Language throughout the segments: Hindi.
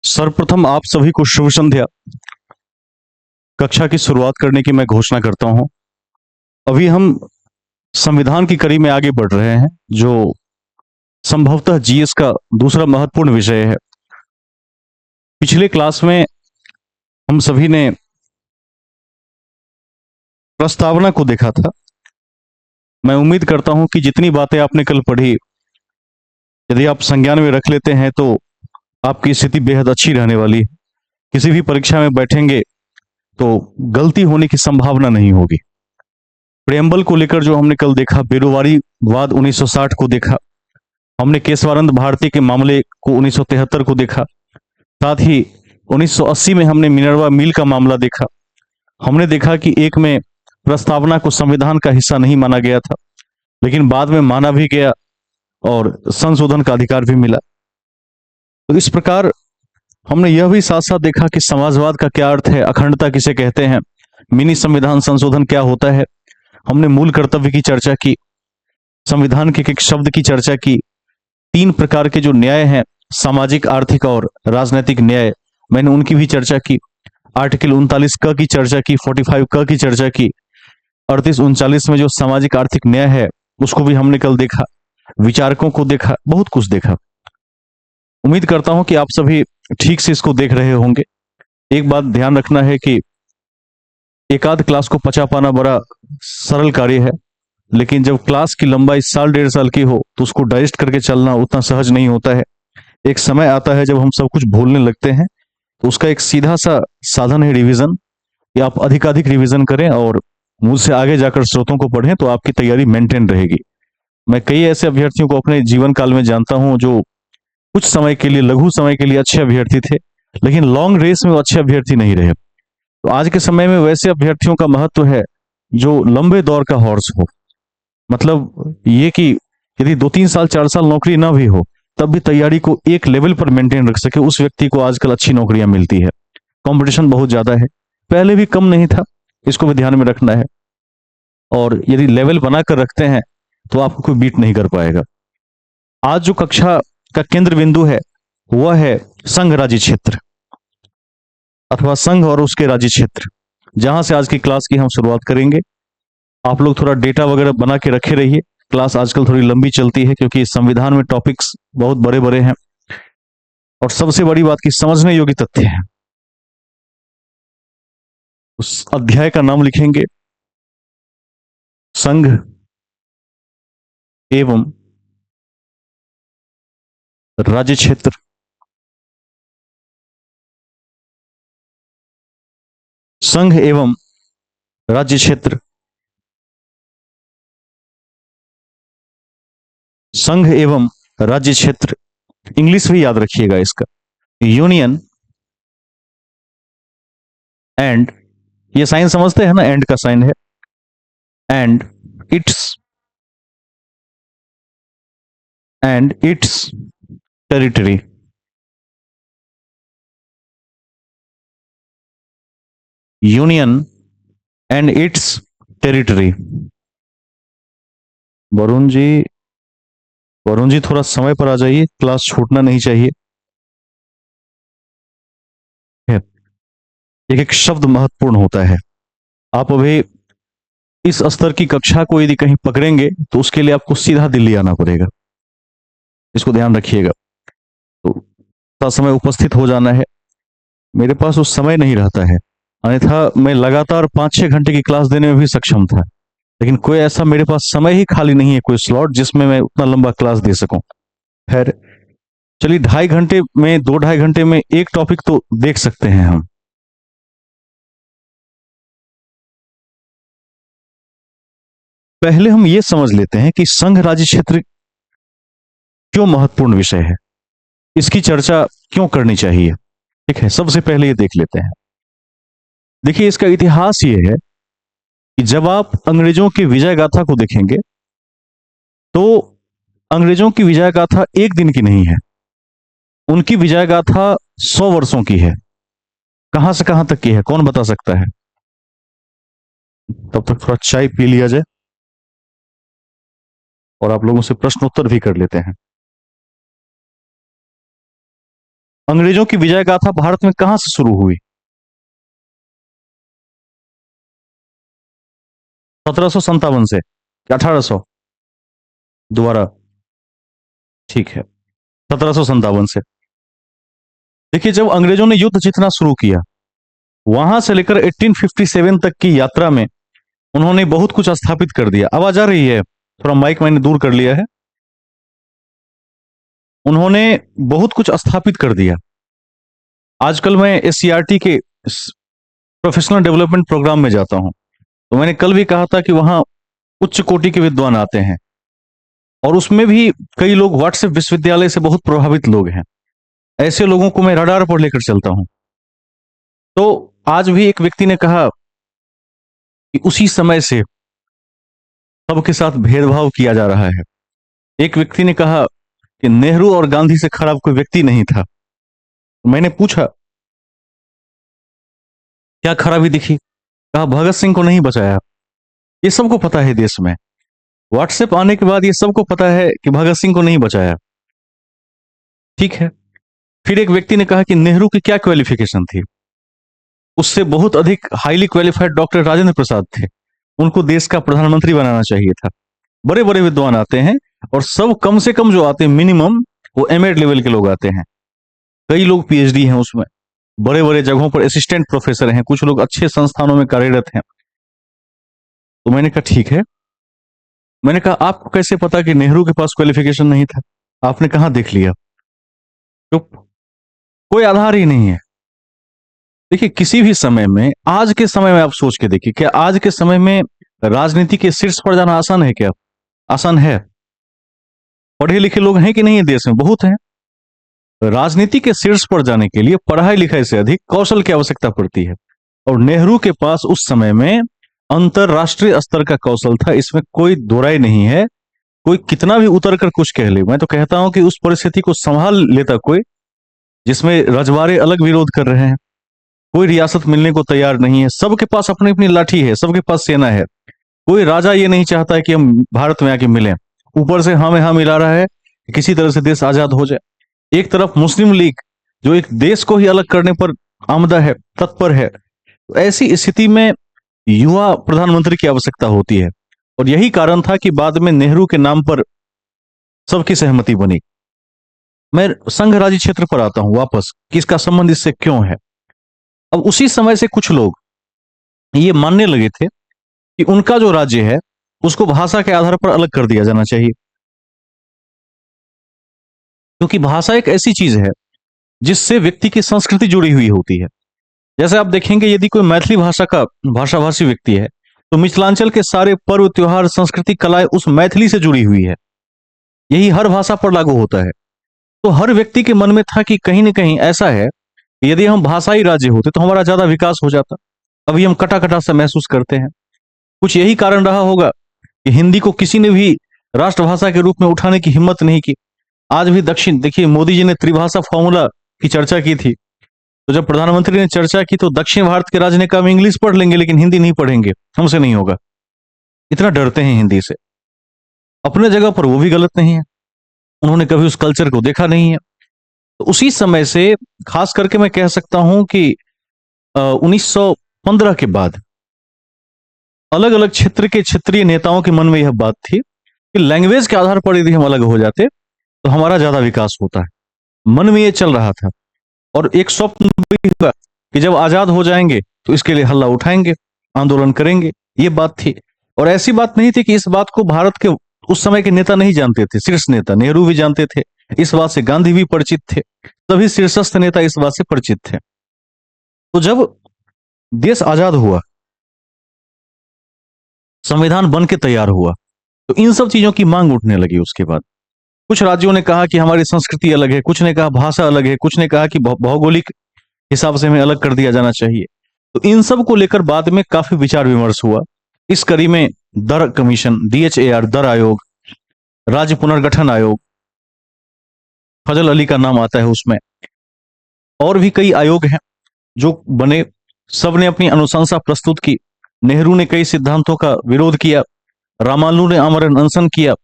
सर्वप्रथम आप सभी को शुभ संध्या। कक्षा की शुरुआत करने की मैं घोषणा करता हूं। अभी हम संविधान की कड़ी में आगे बढ़ रहे हैं, जो संभवतः जीएस का दूसरा महत्वपूर्ण विषय है। पिछले क्लास में हम सभी ने प्रस्तावना को देखा था। मैं उम्मीद करता हूं कि जितनी बातें आपने कल पढ़ी, यदि आप संज्ञान में रख लेते हैं तो आपकी स्थिति बेहद अच्छी रहने वाली है। किसी भी परीक्षा में बैठेंगे तो गलती होने की संभावना नहीं होगी। प्रेम्बल को लेकर जो हमने कल देखा, बेरोवारी वाद 1960 को देखा, हमने केशवानंद भारती के मामले को 1973 को देखा, साथ ही 1980 में हमने मिनर्वा मिल का मामला देखा। हमने देखा कि एक में प्रस्तावना को संविधान का हिस्सा नहीं माना गया था, लेकिन बाद में माना भी गया और संशोधन का अधिकार भी मिला। तो इस प्रकार हमने यह भी साथ साथ देखा कि समाजवाद का क्या अर्थ है, अखंडता किसे कहते हैं, मिनी संविधान संशोधन क्या होता है। हमने मूल कर्तव्य की चर्चा की, संविधान के एक शब्द की चर्चा की, 3 प्रकार के जो न्याय हैं, सामाजिक, आर्थिक और राजनीतिक न्याय, मैंने उनकी भी चर्चा की। आर्टिकल 39 क की चर्चा की, 45 क की चर्चा की। 38-39 में जो सामाजिक आर्थिक न्याय है उसको भी हमने कल देखा, विचारकों को देखा, बहुत कुछ देखा। उम्मीद करता हूं कि आप सभी ठीक से इसको देख रहे होंगे। एक बात ध्यान रखना है कि एक आध क्लास को पचा पाना बड़ा सरल कार्य है, लेकिन जब क्लास की लंबाई साल 1.5 साल की हो तो उसको डाइजेस्ट करके चलना उतना सहज नहीं होता है। एक समय आता है जब हम सब कुछ भूलने लगते हैं, तो उसका एक सीधा सा साधन है रिवीजन, कि आप अधिकाधिक रिवीजन करें और मुझसे आगे जाकर स्रोतों को पढ़ें तो आपकी तैयारी मेंटेन रहेगी। मैं कई ऐसे अभ्यर्थियों को अपने जीवन काल में जानता हूं जो कुछ समय के लिए, लघु समय के लिए अच्छे अभ्यर्थी थे, लेकिन लॉन्ग रेस में वो अच्छे अभ्यर्थी नहीं रहे। तो आज के समय में वैसे अभ्यर्थियों का महत्व है जो लंबे दौर का हॉर्स हो। मतलब ये कि यदि 2-3 साल 4 साल नौकरी ना भी हो, तब भी तैयारी को एक लेवल पर मेंटेन रख सके, उस व्यक्ति को आजकल अच्छी नौकरियां मिलती है। कंपटीशन बहुत ज्यादा है, पहले भी कम नहीं था, इसको भी ध्यान में रखना है। और यदि लेवल बनाकर रखते हैं तो आपको कोई बीट नहीं कर पाएगा। आज जो कक्षा का केंद्र बिंदु है वह है संघ राज्य क्षेत्र, अथवा संघ और उसके राज्य क्षेत्र, जहां से आज की क्लास की हम शुरुआत करेंगे। आप लोग थोड़ा डेटा वगैरह बना के रखे रहिए। क्लास आजकल थोड़ी लंबी चलती है क्योंकि संविधान में टॉपिक्स बहुत बड़े बड़े हैं, और सबसे बड़ी बात की समझने योग्य तथ्य है। उस अध्याय का नाम लिखेंगे संघ एवं राज्य क्षेत्र। संघ एवं राज्य क्षेत्र, संघ एवं राज्य क्षेत्र, इंग्लिश भी याद रखिएगा इसका, यूनियन एंड, ये साइन समझते हैं ना, एंड का साइन है, and it's, and it's territory. Union and it's territory. Varun ji, Varun ji थोड़ा समय पर आ जाइए, क्लास छूटना नहीं चाहिए। एक एक शब्द महत्वपूर्ण होता है। आप अभी इस स्तर की कक्षा को यदि कहीं पकड़ेंगे तो उसके लिए आपको सीधा दिल्ली आना पड़ेगा, इसको ध्यान रखिएगा। तो थोड़ा समय उपस्थित हो जाना है। मेरे पास उस समय नहीं रहता है, अन्यथा मैं लगातार 5-6 घंटे की क्लास देने में भी सक्षम था, लेकिन कोई ऐसा मेरे पास समय ही खाली नहीं है, कोई स्लॉट जिसमें मैं उतना लंबा क्लास दे सकूं। खैर चलिए, 2.5 घंटे में, 2-2.5 घंटे में एक टॉपिक तो देख सकते हैं हम। पहले हम ये समझ लेते हैं कि संघ राज्य क्षेत्र क्यों महत्वपूर्ण विषय है, इसकी चर्चा क्यों करनी चाहिए। ठीक है, सबसे पहले ये देख लेते हैं। देखिए, इसका इतिहास ये है कि जब आप अंग्रेजों की विजय गाथा को देखेंगे तो अंग्रेजों की विजय गाथा एक दिन की नहीं है, उनकी विजय गाथा 100 वर्षों की है। कहां से कहां तक की है, कौन बता सकता है? तब तक थोड़ा चाय पी लिया जाए और आप लोगों से प्रश्न उत्तर भी कर लेते हैं। अंग्रेजों की विजय गाथा भारत में कहां से शुरू हुई? 1757 से कि 1800? दोबारा। ठीक है, 1757 से। देखिए, जब अंग्रेजों ने युद्ध जीतना शुरू किया, वहां से लेकर 1857 तक की यात्रा में उन्होंने बहुत कुछ स्थापित कर दिया। आवाज आ रही है? थोड़ा माइक मैंने दूर कर लिया है। उन्होंने बहुत कुछ स्थापित कर दिया। आजकल मैं एससीईआरटी के प्रोफेशनल डेवलपमेंट प्रोग्राम में जाता हूं, तो मैंने कल भी कहा था कि वहां उच्च कोटि के विद्वान आते हैं, और उसमें भी कई लोग व्हाट्सएप विश्वविद्यालय से बहुत प्रभावित लोग हैं। ऐसे लोगों को मैं रडार पर लेकर चलता हूं। तो आज भी एक व्यक्ति ने कहा कि उसी समय से सबके साथ भेदभाव किया जा रहा है। एक व्यक्ति ने कहा कि नेहरू और गांधी से खराब कोई व्यक्ति नहीं था। मैंने पूछा क्या खराबी दिखी? कहा भगत सिंह को नहीं बचाया। ये सबको पता है देश में, व्हाट्सएप आने के बाद ये सबको पता है कि भगत सिंह को नहीं बचाया। ठीक है। फिर एक व्यक्ति ने कहा कि नेहरू की क्या क्वालिफिकेशन थी? उससे बहुत अधिक highly qualified doctor Rajendra Prasad थे, उनको देश का प्रधानमंत्री बनाना चाहिए था। बड़े बड़े विद्वान आते हैं, और सब कम से कम जो आते हैं मिनिमम वो एमएड लेवल के लोग आते हैं। कई लोग पीएचडी हैं उसमें, बड़े बड़े जगहों पर असिस्टेंट प्रोफेसर हैं, कुछ लोग अच्छे संस्थानों में कार्यरत हैं। तो मैंने कहा ठीक है। मैंने कहा आपको कैसे पता कि नेहरू के पास क्वालिफिकेशन नहीं था? आपने कहां देख लिया? चुप। कोई आधार ही नहीं है। देखिए, किसी भी समय में, आज के समय में आप सोच के देखिए, क्या आज के समय में राजनीति के शीर्ष पर जाना आसान है क्या? आसान है? पढ़े लिखे लोग हैं कि नहीं है देश में? बहुत हैं। राजनीति के शीर्ष पर जाने के लिए पढ़ाई लिखाई से अधिक कौशल की आवश्यकता पड़ती है, और नेहरू के पास उस समय में अंतरराष्ट्रीय स्तर का कौशल था, इसमें कोई दो राय नहीं है। कोई कितना भी उतर कर कुछ कह ले, मैं तो कहता हूं कि उस परिस्थिति को संभाल लेता कोई, जिसमें रजवाड़े अलग विरोध कर रहे हैं, कोई रियासत मिलने को तैयार नहीं है, सबके पास अपनी अपनी लाठी है, सबके पास सेना है। कोई राजा ये नहीं चाहता है कि हम भारत में आके मिलें। ऊपर से हाँ में हाँ मिला रहा है कि किसी तरह से देश आजाद हो जाए। एक तरफ मुस्लिम लीग जो एक देश को ही अलग करने पर आमदा है, तत्पर है। तो ऐसी स्थिति में युवा प्रधानमंत्री की आवश्यकता होती है, और यही कारण था कि बाद में नेहरू के नाम पर सबकी सहमति बनी। मैं संघ राज्य क्षेत्र पर आता हूं वापस कि इसका संबंध इससे क्यों है। अब उसी समय से कुछ लोग ये मानने लगे थे कि उनका जो राज्य है उसको भाषा के आधार पर अलग कर दिया जाना चाहिए, क्योंकि भाषा एक ऐसी चीज है जिससे व्यक्ति की संस्कृति जुड़ी हुई होती है। जैसे आप देखेंगे, यदि कोई मैथिली भाषा का भाषाभाषी व्यक्ति है, तो मिथिलांचल के सारे पर्व त्योहार संस्कृति कलाएं उस मैथिली से जुड़ी हुई है। यही हर भाषा पर लागू होता है। तो हर व्यक्ति के मन में था कि कहीं ना कहीं ऐसा है कि यदि हम भाषाई राज्य होते तो हमारा ज्यादा विकास हो जाता। अभी हम कटा कटा सा महसूस करते हैं। कुछ यही कारण रहा होगा कि हिंदी को किसी ने भी राष्ट्रभाषा के रूप में उठाने की हिम्मत नहीं की। आज भी दक्षिण, देखिए मोदी जी ने त्रिभाषा फॉर्मूला की चर्चा की थी, तो जब प्रधानमंत्री ने चर्चा की तो दक्षिण भारत के राज्य ने कहा हम इंग्लिश पढ़ लेंगे लेकिन हिंदी नहीं पढ़ेंगे, हमसे नहीं होगा। इतना डरते हैं हिंदी से। अपने जगह पर वो भी गलत नहीं है, उन्होंने कभी उस कल्चर को देखा नहीं है। तो उसी समय से खास करके मैं कह सकता हूं कि 1915 के बाद अलग अलग क्षेत्र के क्षेत्रीय नेताओं के मन में यह बात थी कि लैंग्वेज के आधार पर यदि हम अलग हो जाते तो हमारा ज्यादा विकास होता है। मन में यह चल रहा था, और एक स्वप्न भी था कि जब आजाद हो जाएंगे तो इसके लिए हल्ला उठाएंगे, आंदोलन करेंगे। ये बात थी, और ऐसी बात नहीं थी कि इस बात को भारत के उस समय के नेता नहीं जानते थे। शीर्ष नेता नेहरू भी जानते थे इस बात से, गांधी भी परिचित थे, सभी शीर्षस्थ नेता इस बात से परिचित थे। तो जब देश आजाद हुआ, संविधान बन के तैयार हुआ, तो इन सब चीजों की मांग उठने लगी। उसके बाद कुछ राज्यों ने कहा कि हमारी संस्कृति अलग है, कुछ ने कहा भाषा अलग है, कुछ ने कहा कि भौगोलिक हिसाब से हमें अलग कर दिया जाना चाहिए। तो इन सब को लेकर बाद में काफी विचार विमर्श हुआ। इस कड़ी में दर कमीशन, DHAR, दर आयोग, राज्य पुनर्गठन आयोग, फजल अली का नाम आता है उसमें, और भी कई आयोग हैं जो बने। सबने अपनी अनुशंसा प्रस्तुत की। नेहरू ने कई सिद्धांतों का विरोध किया, रामालू ने आमरण अनशन किया,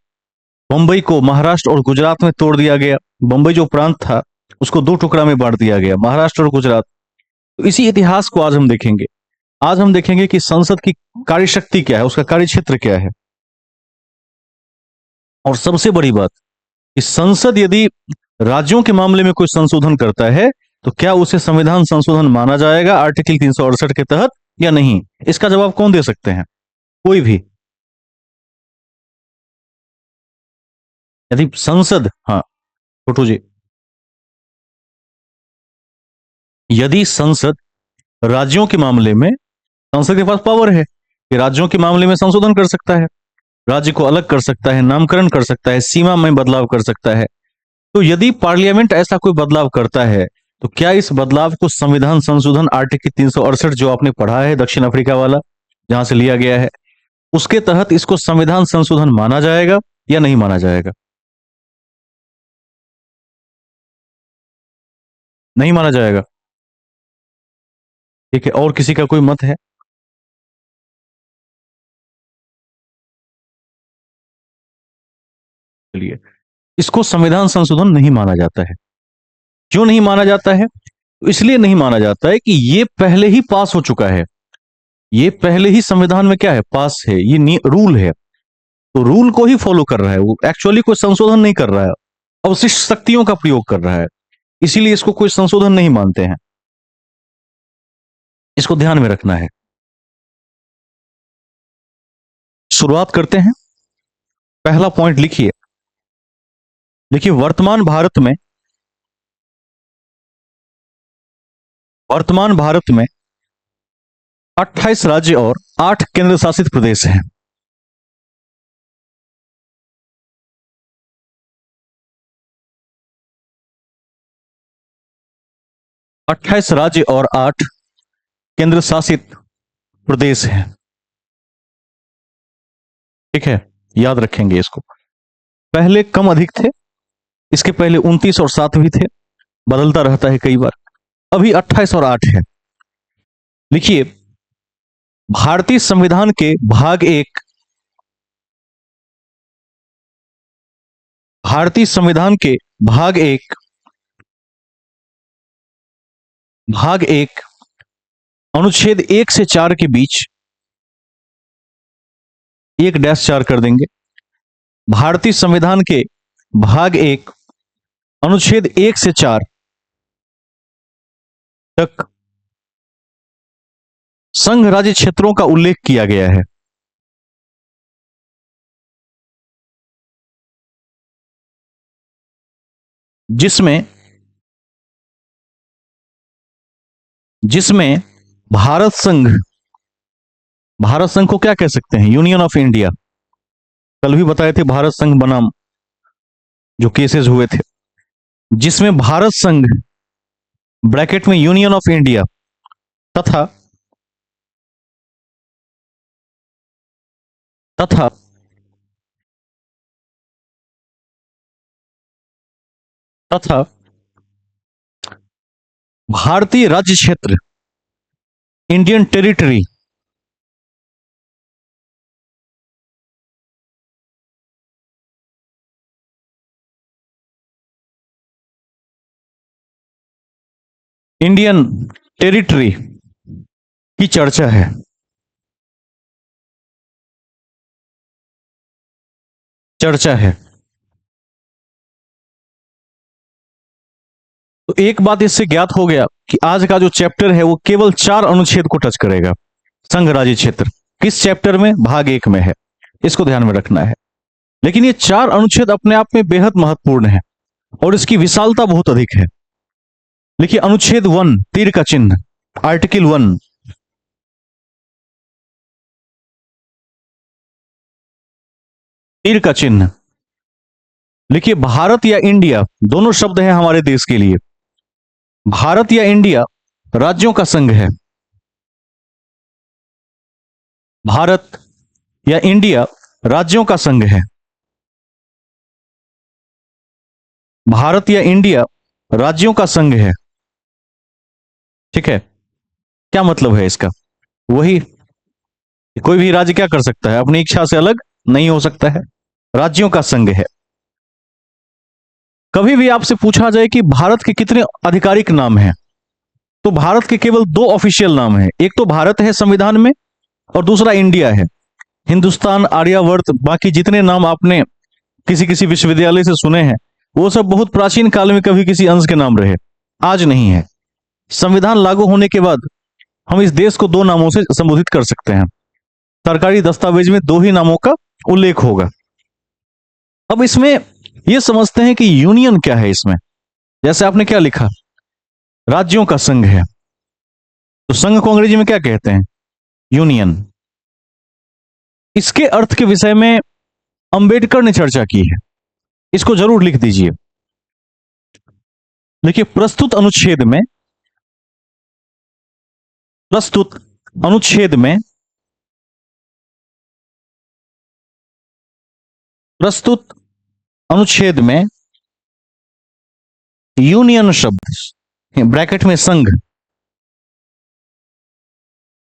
बंबई को महाराष्ट्र और गुजरात में तोड़ दिया गया। बंबई जो प्रांत था उसको दो टुकड़ा में बांट दिया गया, महाराष्ट्र और गुजरात। तो इसी इतिहास को आज हम देखेंगे। आज हम देखेंगे कि संसद की कार्यशक्ति क्या है, उसका कार्यक्षेत्र क्या है। और सबसे बड़ी बात, कि संसद यदि राज्यों के मामले में कोई संशोधन करता है तो क्या उसे संविधान संशोधन माना जाएगा आर्टिकल 368 के तहत या नहीं? इसका जवाब कौन दे सकते हैं? कोई भी। यदि संसद, हाँ छोटू जी, यदि संसद राज्यों के मामले में, संसद के पास पावर है कि राज्यों के मामले में संशोधन कर सकता है, राज्य को अलग कर सकता है, नामकरण कर सकता है, सीमा में बदलाव कर सकता है। तो यदि पार्लियामेंट ऐसा कोई बदलाव करता है तो क्या इस बदलाव को संविधान संशोधन आर्टिकल 368 जो आपने पढ़ा है दक्षिण अफ्रीका वाला, जहां से लिया गया है, उसके तहत इसको संविधान संशोधन माना जाएगा या नहीं माना जाएगा? नहीं माना जाएगा। ठीक है, और किसी का कोई मत है? चलिए, इसको संविधान संशोधन नहीं माना जाता है। क्यों नहीं माना जाता है? तो इसलिए नहीं माना जाता है कि ये पहले ही पास हो चुका है, ये पहले ही संविधान में क्या है, पास है, ये रूल है। तो रूल को ही फॉलो कर रहा है, वो एक्चुअली कोई संशोधन नहीं कर रहा है, अवशिष्ट शक्तियों का प्रयोग कर रहा है। इसीलिए इसको कोई संशोधन नहीं मानते हैं। इसको ध्यान में रखना है। शुरुआत करते हैं। पहला पॉइंट लिखिए। देखिए, वर्तमान भारत में 28 राज्य और 8 केंद्र शासित प्रदेश हैं। 28 राज्य और 8 केंद्र शासित प्रदेश हैं। ठीक है, याद रखेंगे इसको। पहले कम अधिक थे, इसके पहले 29 और 7 भी थे, बदलता रहता है कई बार। अभी 28 और 8 है। लिखिए, भारतीय संविधान के भाग 1 भाग 1 अनुच्छेद 1 से 4 के बीच 1-4 कर देंगे। भारतीय संविधान के भाग 1 अनुच्छेद 1 से 4 तक संघ राज्य क्षेत्रों का उल्लेख किया गया है। जिसमें जिसमें भारत संघ को क्या कह सकते हैं? Union of India. कल भी बताए थे भारत संघ बनाम जो केसेस हुए थे, जिसमें भारत संघ ब्रैकेट में यूनियन ऑफ इंडिया तथा तथा तथा भारतीय राज्य क्षेत्र, इंडियन टेरिटरी, इंडियन टेरिटरी की चर्चा है। चर्चा है। तो एक बात इससे ज्ञात हो गया कि आज का जो चैप्टर है वो केवल 4 अनुच्छेद को टच करेगा। संघ राज्य क्षेत्र किस चैप्टर में? भाग 1 में है। इसको ध्यान में रखना है। लेकिन ये 4 अनुच्छेद अपने आप में बेहद महत्वपूर्ण है और इसकी विशालता बहुत अधिक है। लिखिए, अनुच्छेद 1, तीर का चिन्ह, आर्टिकल 1। तीर का चिन्ह। लिखिए, भारत या इंडिया दोनों शब्द हैं हमारे देश के लिए। भारत या इंडिया राज्यों का संघ है। भारत या इंडिया राज्यों का संघ है। भारत या इंडिया राज्यों का संघ है। ठीक है, क्या मतलब है इसका? वही, कोई भी राज्य क्या कर सकता है? अपनी इच्छा से अलग नहीं हो सकता है, राज्यों का संघ है। कभी भी आपसे पूछा जाए कि भारत के कितने आधिकारिक नाम हैं, तो भारत के केवल दो ऑफिशियल नाम हैं। एक तो भारत है संविधान में, और दूसरा इंडिया है। हिंदुस्तान, आर्यावर्त, बाकी जितने नाम आपने किसी किसी विश्वविद्यालय से सुने हैं, वो सब बहुत प्राचीन काल में कभी किसी अंश के नाम रहे, आज नहीं है। संविधान लागू होने के बाद हम इस देश को दो नामों से संबोधित कर सकते हैं। सरकारी दस्तावेज में दो ही नामों का उल्लेख होगा। अब इसमें यह समझते हैं कि यूनियन क्या है। इसमें जैसे आपने क्या लिखा, राज्यों का संघ है, तो संघ को अंग्रेजी में क्या कहते हैं? यूनियन। इसके अर्थ के विषय में अंबेडकर ने चर्चा की है, इसको जरूर लिख दीजिए। देखिए, प्रस्तुत अनुच्छेद में प्रस्तुत अनुच्छेद में यूनियन शब्द ब्रैकेट में संघ,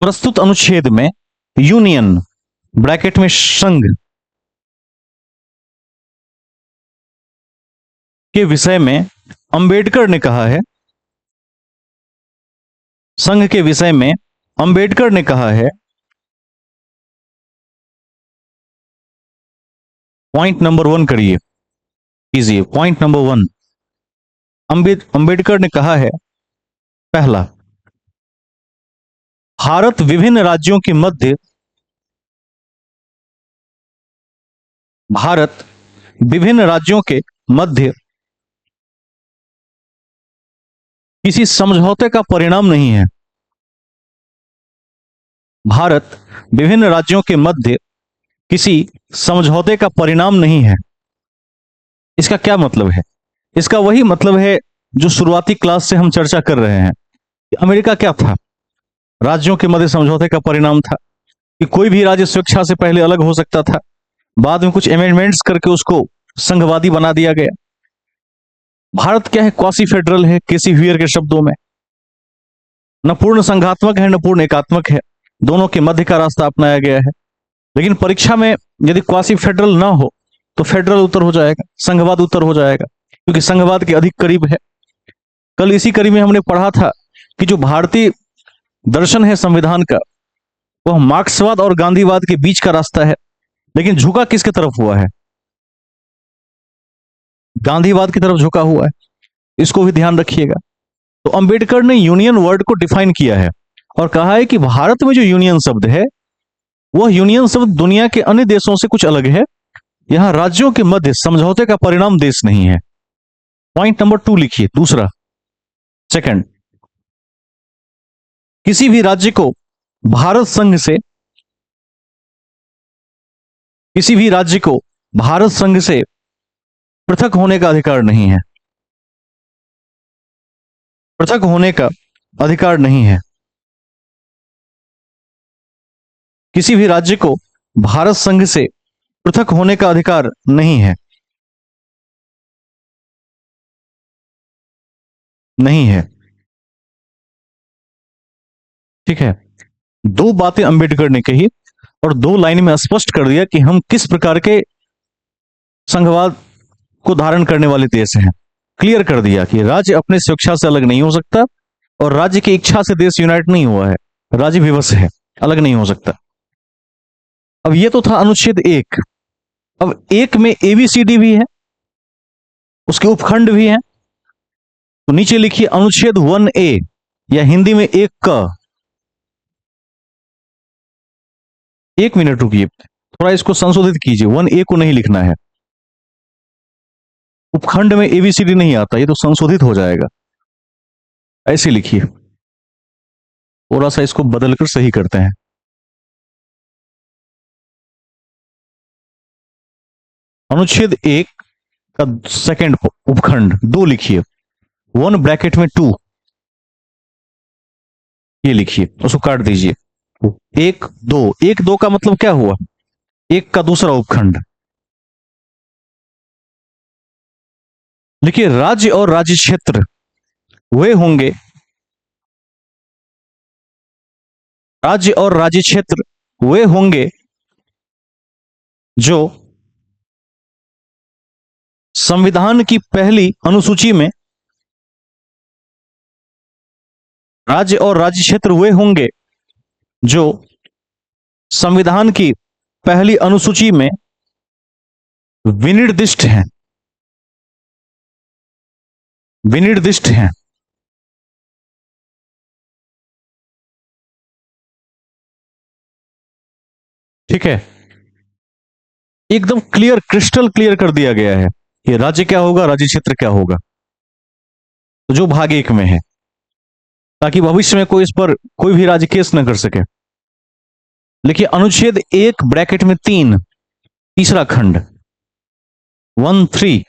प्रस्तुत अनुच्छेद में यूनियन ब्रैकेट में संघ के विषय में अंबेडकर ने कहा है, संघ के विषय में अंबेडकर ने कहा है, पॉइंट नंबर 1 करिए, कीजिए पॉइंट नंबर 1। अंबेडकर ने कहा है, पहला, भारत विभिन्न राज्यों के मध्य भारत विभिन्न राज्यों के मध्य किसी समझौते का परिणाम नहीं है। भारत विभिन्न राज्यों के मध्य किसी समझौते का परिणाम नहीं है। इसका क्या मतलब है? इसका वही मतलब है जो शुरुआती क्लास से हम चर्चा कर रहे हैं कि अमेरिका क्या था? राज्यों के मध्य समझौते का परिणाम था कि कोई भी राज्य स्वेच्छा से पहले अलग हो सकता था, बाद में कुछ अमेंडमेंट्स करके उसको संघवादी बना दिया गया। भारत क्या है? क्वासी फेडरल है, केसी व्हीयर के शब्दों में। न पूर्ण संघात्मक है, न पूर्ण एकात्मक है, दोनों के मध्य का रास्ता अपनाया गया है। लेकिन परीक्षा में यदि क्वासी फेडरल ना हो तो फेडरल उत्तर हो जाएगा, संघवाद उत्तर हो जाएगा, क्योंकि संघवाद के अधिक करीब है। कल इसी कड़ी में हमने पढ़ा था कि जो भारतीय दर्शन है संविधान का, वह मार्क्सवाद और गांधीवाद के बीच का रास्ता है, लेकिन झुका किसकी तरफ हुआ है? गांधीवाद की तरफ झुका हुआ है। इसको भी ध्यान रखिएगा। तो अंबेडकर ने यूनियन वर्ड को डिफाइन किया है और कहा है कि भारत में जो यूनियन शब्द है, वह यूनियन शब्द दुनिया के अन्य देशों से कुछ अलग है। यहां राज्यों के मध्य समझौते का परिणाम देश नहीं है। पॉइंट नंबर 2 लिखिए, दूसरा, सेकंड, किसी भी राज्य को भारत संघ से किसी भी राज्य को भारत संघ से पृथक होने का अधिकार नहीं है। पृथक होने का अधिकार नहीं है। किसी भी राज्य को भारत संघ से पृथक होने का अधिकार नहीं है। नहीं है। ठीक है। दो बातें अंबेडकर ने कही और दो लाइन में स्पष्ट कर दिया कि हम किस प्रकार के संघवाद को धारण करने वाले देश हैं। क्लियर कर दिया कि राज्य अपने स्वेच्छा से अलग नहीं हो सकता और राज्य की इच्छा से देश यूनाइट नहीं हुआ है। राज्य विवश है, अलग नहीं हो सकता। अब ये तो था अनुच्छेद 1। अब एक में एबीसीडी भी है, उसके उपखंड भी हैं। तो नीचे लिखिए अनुच्छेद 1A, या हिंदी में एक क। एक मिनट रुकिए, थोड़ा इसको संशोधित कीजिए। 1A को नहीं लिखना है, उपखंड में एबीसीडी नहीं आता, ये तो संशोधित हो जाएगा। ऐसे लिखिए, थोड़ा सा इसको बदलकर सही करते हैं। अनुच्छेद 1 का सेकंड उपखंड 2 लिखिए, 1 ब्रैकेट में 2, ये लिखिए, उसको काट दीजिए। 1 2, 1 2 का मतलब क्या हुआ? एक का दूसरा उपखंड। देखिए, राज्य और राज्य क्षेत्र वे होंगे, राज्य और राज्य क्षेत्र वे होंगे जो संविधान की पहली अनुसूची में राज्य और राज्य क्षेत्र वे होंगे जो संविधान की पहली अनुसूची में विनिर्दिष्ट हैं, विनिर्दिष्ट हैं। ठीक है, एकदम क्लियर, क्रिस्टल क्लियर कर दिया गया है कि राज्य क्या होगा, राज्य क्षेत्र क्या होगा, जो भाग एक में है, ताकि भविष्य में कोई इस पर कोई भी राज्य केस न कर सके। लिखिए अनुच्छेद 1 ब्रैकेट में 3 तीसरा खंड 1(3)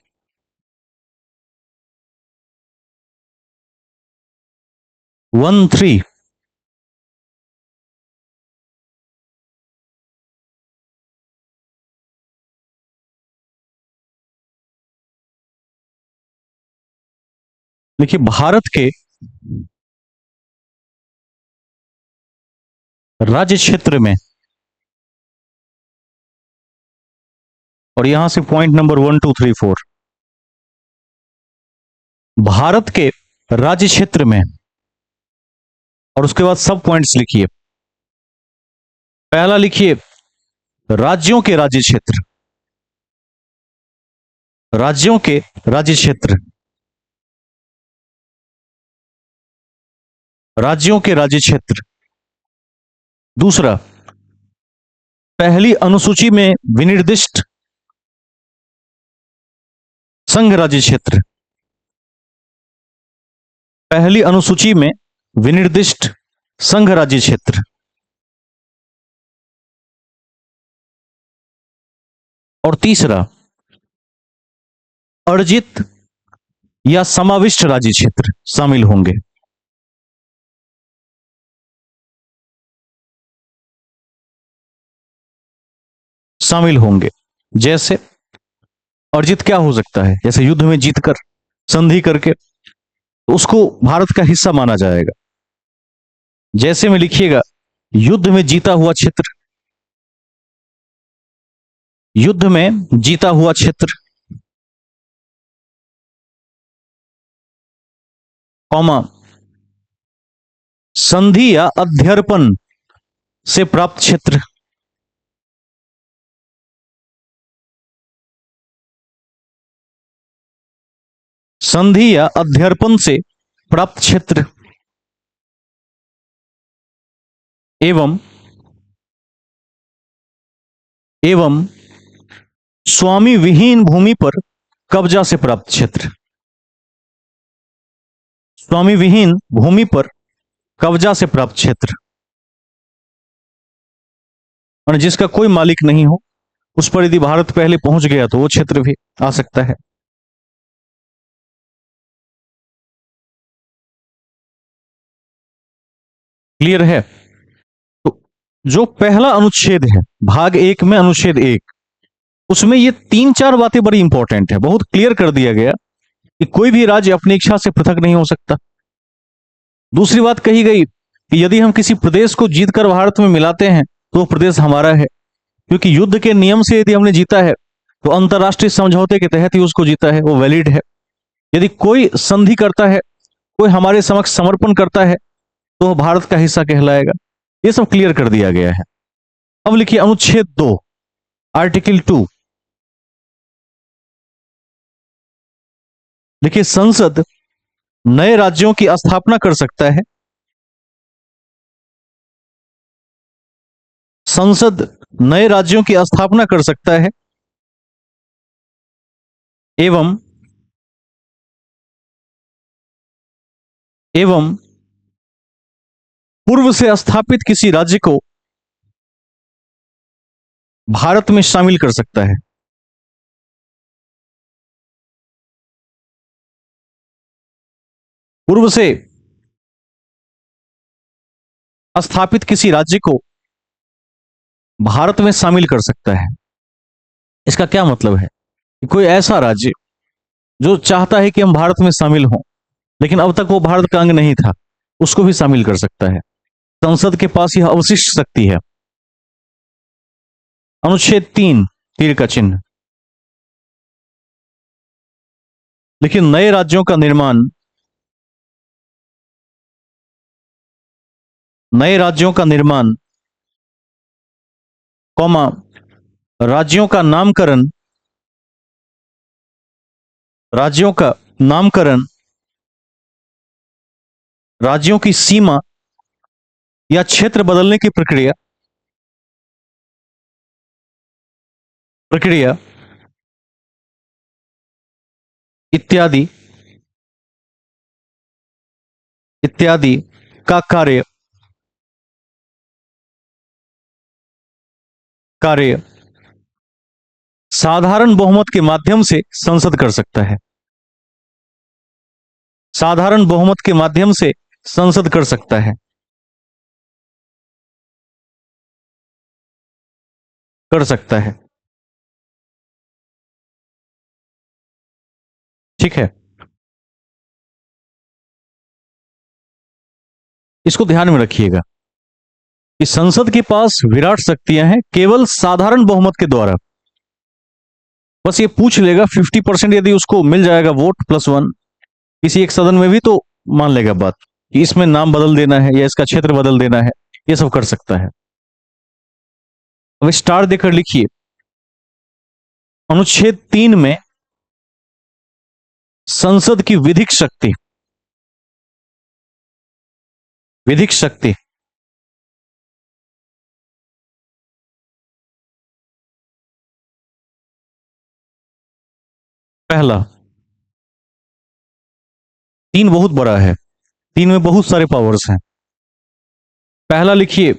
देखिए भारत के राज्य क्षेत्र में, और यहां से पॉइंट नंबर 1 2 3 4, भारत के राज्य क्षेत्र में, और उसके बाद सब पॉइंट्स लिखिए। पहला लिखिए राज्यों के राज्य क्षेत्र, राज्यों के राज्य क्षेत्र, राज्यों के राज्य क्षेत्र। दूसरा, पहली अनुसूची में विनिर्दिष्ट संघ राज्य क्षेत्र, पहली अनुसूची में विनिर्दिष्ट संघ राज्य क्षेत्र। और तीसरा, अर्जित या समाविष्ट राज्य क्षेत्र शामिल होंगे। शामिल होंगे जैसे अर्जित क्या हो सकता है, जैसे युद्ध में जीतकर, संधि करके, तो उसको भारत का हिस्सा माना जाएगा। जैसे में लिखिएगा युद्ध में जीता हुआ क्षेत्र, युद्ध में जीता हुआ क्षेत्र, कॉमा, संधि या अध्यर्पण से प्राप्त क्षेत्र, संधि या अध्यर्पण से प्राप्त क्षेत्र, एवं स्वामी विहीन भूमि पर कब्जा से प्राप्त क्षेत्र, स्वामी विहीन भूमि पर कब्जा से प्राप्त क्षेत्र, और जिसका कोई मालिक नहीं हो, उस पर यदि भारत पहले पहुंच गया तो वो क्षेत्र भी आ सकता है। क्लियर है? तो जो पहला अनुच्छेद है भाग 1 में, अनुच्छेद 1, उसमें ये 3-4 बातें बड़ी इंपॉर्टेंट है। बहुत क्लियर कर दिया गया कि कोई भी राज्य अपनी इच्छा से पृथक नहीं हो सकता। दूसरी बात कही गई कि यदि हम किसी प्रदेश को जीतकर भारत में मिलाते हैं तो वो प्रदेश हमारा है, क्योंकि युद्ध के नियम से यदि हमने जीता है तो अंतरराष्ट्रीय समझौते के तहत ही उसको जीता है, वो वैलिड है। यदि कोई संधि करता है, कोई हमारे समक्ष समर्पण करता है, तो वह भारत का हिस्सा कहलाएगा। ये सब क्लियर कर दिया गया है। अब लिखिए अनुच्छेद 2 आर्टिकल 2, देखिए संसद नए राज्यों की स्थापना कर सकता है, संसद नए राज्यों की स्थापना कर सकता है, एवं पूर्व से स्थापित किसी राज्य को भारत में शामिल कर सकता है। पूर्व से स्थापित किसी राज्य को भारत में शामिल कर सकता है। इसका क्या मतलब है कि कोई ऐसा राज्य जो चाहता है कि हम भारत में शामिल हों, लेकिन अब तक वो भारत का अंग नहीं था, उसको भी शामिल कर सकता है। संसद के पास यह अवशिष्ट शक्ति है। अनुच्छेद 3 तीर का चिन्ह, लेकिन नए राज्यों का निर्माण, नए राज्यों का निर्माण, कौमा, राज्यों का नामकरण, राज्यों का नामकरण, राज्यों की सीमा या क्षेत्र बदलने की प्रक्रिया, प्रक्रिया इत्यादि, इत्यादि का कार्य, कार्य साधारण बहुमत के माध्यम से संसद कर सकता है। साधारण बहुमत के माध्यम से संसद कर सकता है, कर सकता है। ठीक है, इसको ध्यान में रखिएगा कि संसद के पास विराट शक्तियां हैं केवल साधारण बहुमत के द्वारा। बस ये पूछ लेगा 50% यदि उसको मिल जाएगा वोट +1 किसी एक सदन में भी, तो मान लेगा बात कि इसमें नाम बदल देना है या इसका क्षेत्र बदल देना है, ये सब कर सकता है। अब स्टार देकर लिखिए, अनुच्छेद 3 में संसद की विधिक शक्ति, विधिक शक्ति पहला, 3 बहुत बड़ा है, 3 में बहुत सारे पावर्स हैं। पहला लिखिए,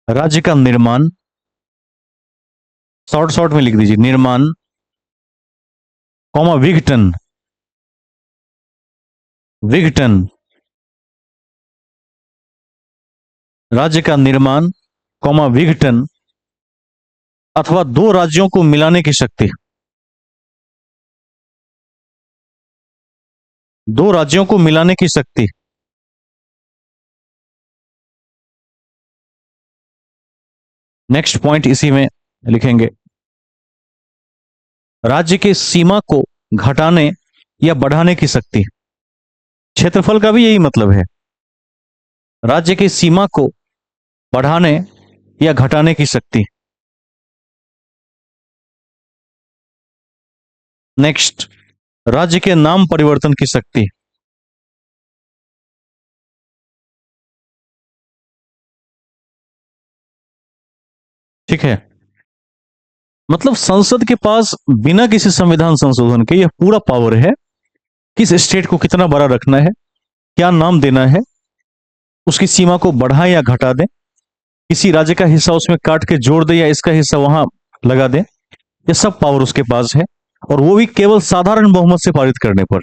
राज्य का निर्माण, शॉर्ट शॉर्ट में लिख दीजिए, निर्माण, कॉमा विघटन, विघटन, राज्य का निर्माण, कॉमा विघटन अथवा दो राज्यों को मिलाने की शक्ति, दो राज्यों को मिलाने की शक्ति। नेक्स्ट पॉइंट इसी में लिखेंगे, राज्य की सीमा को घटाने या बढ़ाने की शक्ति। क्षेत्रफल का भी यही मतलब है, राज्य की सीमा को बढ़ाने या घटाने की शक्ति। नेक्स्ट, राज्य के नाम परिवर्तन की शक्ति। ठीक है, मतलब संसद के पास बिना किसी संविधान संशोधन के यह पूरा पावर है, किस स्टेट को कितना बड़ा रखना है, क्या नाम देना है, उसकी सीमा को बढ़ाएं या घटा दें, किसी राज्य का हिस्सा उसमें काट के जोड़ दे या इसका हिस्सा वहां लगा दे, ये सब पावर उसके पास है, और वो भी केवल साधारण बहुमत से पारित करने पर।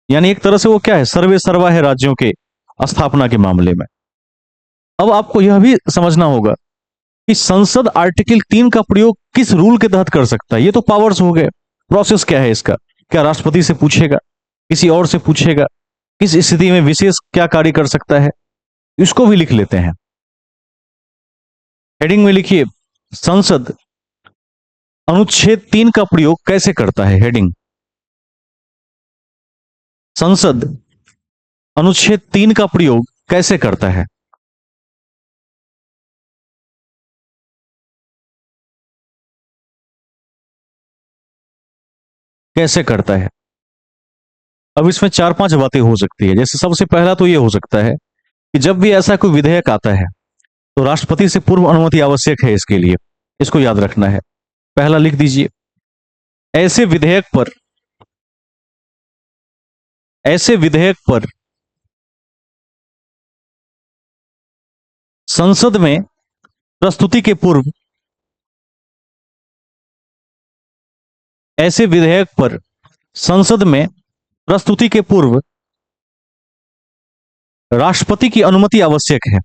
यानी एक तरह से वो क्या है, सर्वे सर्वा है राज्यों के स्थापना के मामले में। अब आपको यह भी समझना होगा कि संसद आर्टिकल 3 का प्रयोग किस रूल के तहत कर सकता है। ये तो पावर्स हो गए, प्रोसेस क्या है इसका, क्या राष्ट्रपति से पूछेगा, किसी और से पूछेगा, किस स्थिति में विशेष क्या कार्य कर सकता है, इसको भी लिख लेते हैं। हेडिंग में लिखिए, संसद अनुच्छेद 3 का प्रयोग कैसे करता है। हेडिंग, संसद अनुच्छेद 3 का प्रयोग कैसे करता है। कैसे करता है। अब इसमें 4-5 बातें हो सकती है। जैसे सबसे पहला तो यह हो सकता है कि जब भी ऐसा कोई विधेयक आता है तो राष्ट्रपति से पूर्व अनुमति आवश्यक है इसके लिए, इसको याद रखना है। पहला लिख दीजिए, ऐसे विधेयक पर, ऐसे विधेयक पर संसद में प्रस्तुति के पूर्व, ऐसे विधेयक पर संसद में प्रस्तुति के पूर्व राष्ट्रपति की अनुमति आवश्यक है।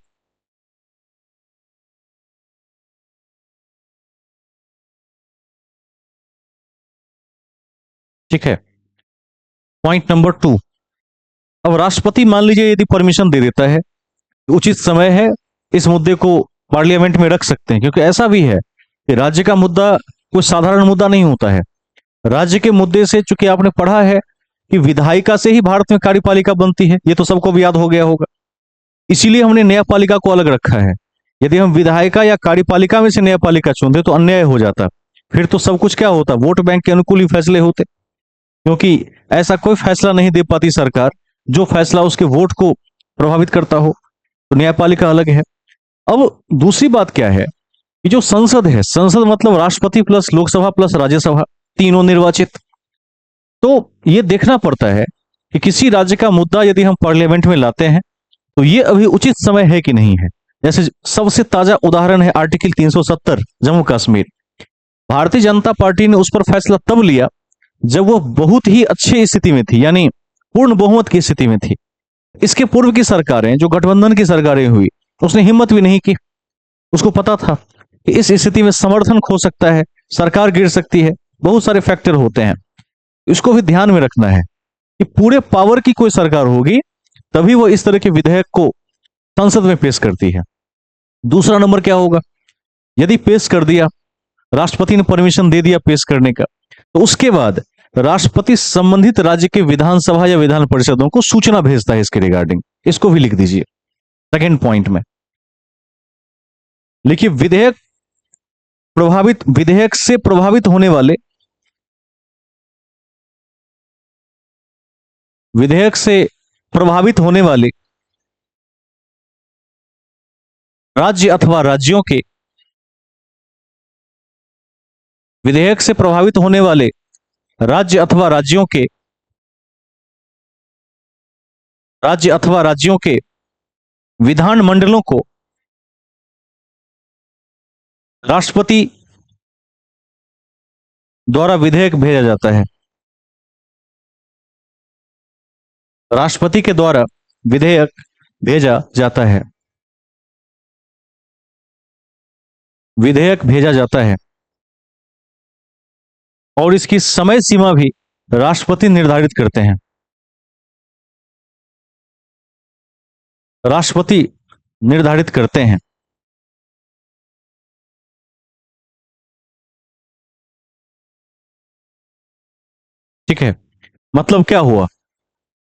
ठीक है, पॉइंट नंबर 2, अब राष्ट्रपति मान लीजिए यदि परमिशन दे देता है, उचित समय है, इस मुद्दे को पार्लियामेंट में रख सकते हैं, क्योंकि ऐसा भी है कि राज्य का मुद्दा कोई साधारण मुद्दा नहीं होता है। राज्य के मुद्दे से, चूंकि आपने पढ़ा है कि विधायिका से ही भारत में कार्यपालिका बनती है, ये तो सबको भी याद हो गया होगा। इसीलिए हमने न्यायपालिका को अलग रखा है। यदि हम विधायिका या कार्यपालिका में से न्यायपालिका चुनते तो अन्याय हो जाता, फिर तो सब कुछ क्या होता, वोट बैंक के अनुकूल ही फैसले होते। क्योंकि ऐसा कोई फैसला नहीं दे पाती सरकार जो फैसला उसके वोट को प्रभावित करता हो, तो न्यायपालिका अलग है। अब दूसरी बात क्या है कि जो संसद है, संसद मतलब राष्ट्रपति प्लस लोकसभा प्लस राज्यसभा, तीनों निर्वाचित। तो ये देखना पड़ता है कि किसी राज्य का मुद्दा यदि हम पार्लियामेंट में लाते हैं तो ये अभी उचित समय है कि नहीं है। जैसे सबसे ताजा उदाहरण है आर्टिकल 370 जम्मू कश्मीर। भारतीय जनता पार्टी ने उस पर फैसला तब लिया जब वो बहुत ही अच्छी स्थिति में थी, यानी पूर्ण बहुमत की स्थिति में थी। इसके पूर्व की सरकारें, जो गठबंधन की सरकारें हुई, उसने हिम्मत भी नहीं की। उसको पता था कि इस स्थिति में समर्थन खो सकता है, सरकार गिर सकती है, बहुत सारे फैक्टर होते हैं। इसको भी ध्यान में रखना है कि पूरे पावर की कोई सरकार होगी तभी वो इस तरह के विधेयक को संसद में पेश करती है। दूसरा नंबर क्या होगा, यदि पेश कर दिया, राष्ट्रपति ने परमिशन दे दिया पेश करने का, तो उसके बाद राष्ट्रपति संबंधित राज्य के विधानसभा या विधान परिषदों को सूचना भेजता है इसके रिगार्डिंग। इसको भी लिख दीजिए सेकेंड पॉइंट में। लिखिए, विधेयक से प्रभावित होने वाले, विधेयक से प्रभावित होने वाले राज्य अथवा राज्यों के, विधेयक से प्रभावित होने वाले राज्य अथवा राज्यों के, राज्य अथवा राज्यों के विधानमंडलों को राष्ट्रपति द्वारा विधेयक भेजा जाता है। राष्ट्रपति के द्वारा विधेयक भेजा जाता है, विधेयक भेजा जाता है, और इसकी समय सीमा भी राष्ट्रपति निर्धारित करते हैं। राष्ट्रपति निर्धारित करते हैं। ठीक है, मतलब क्या हुआ,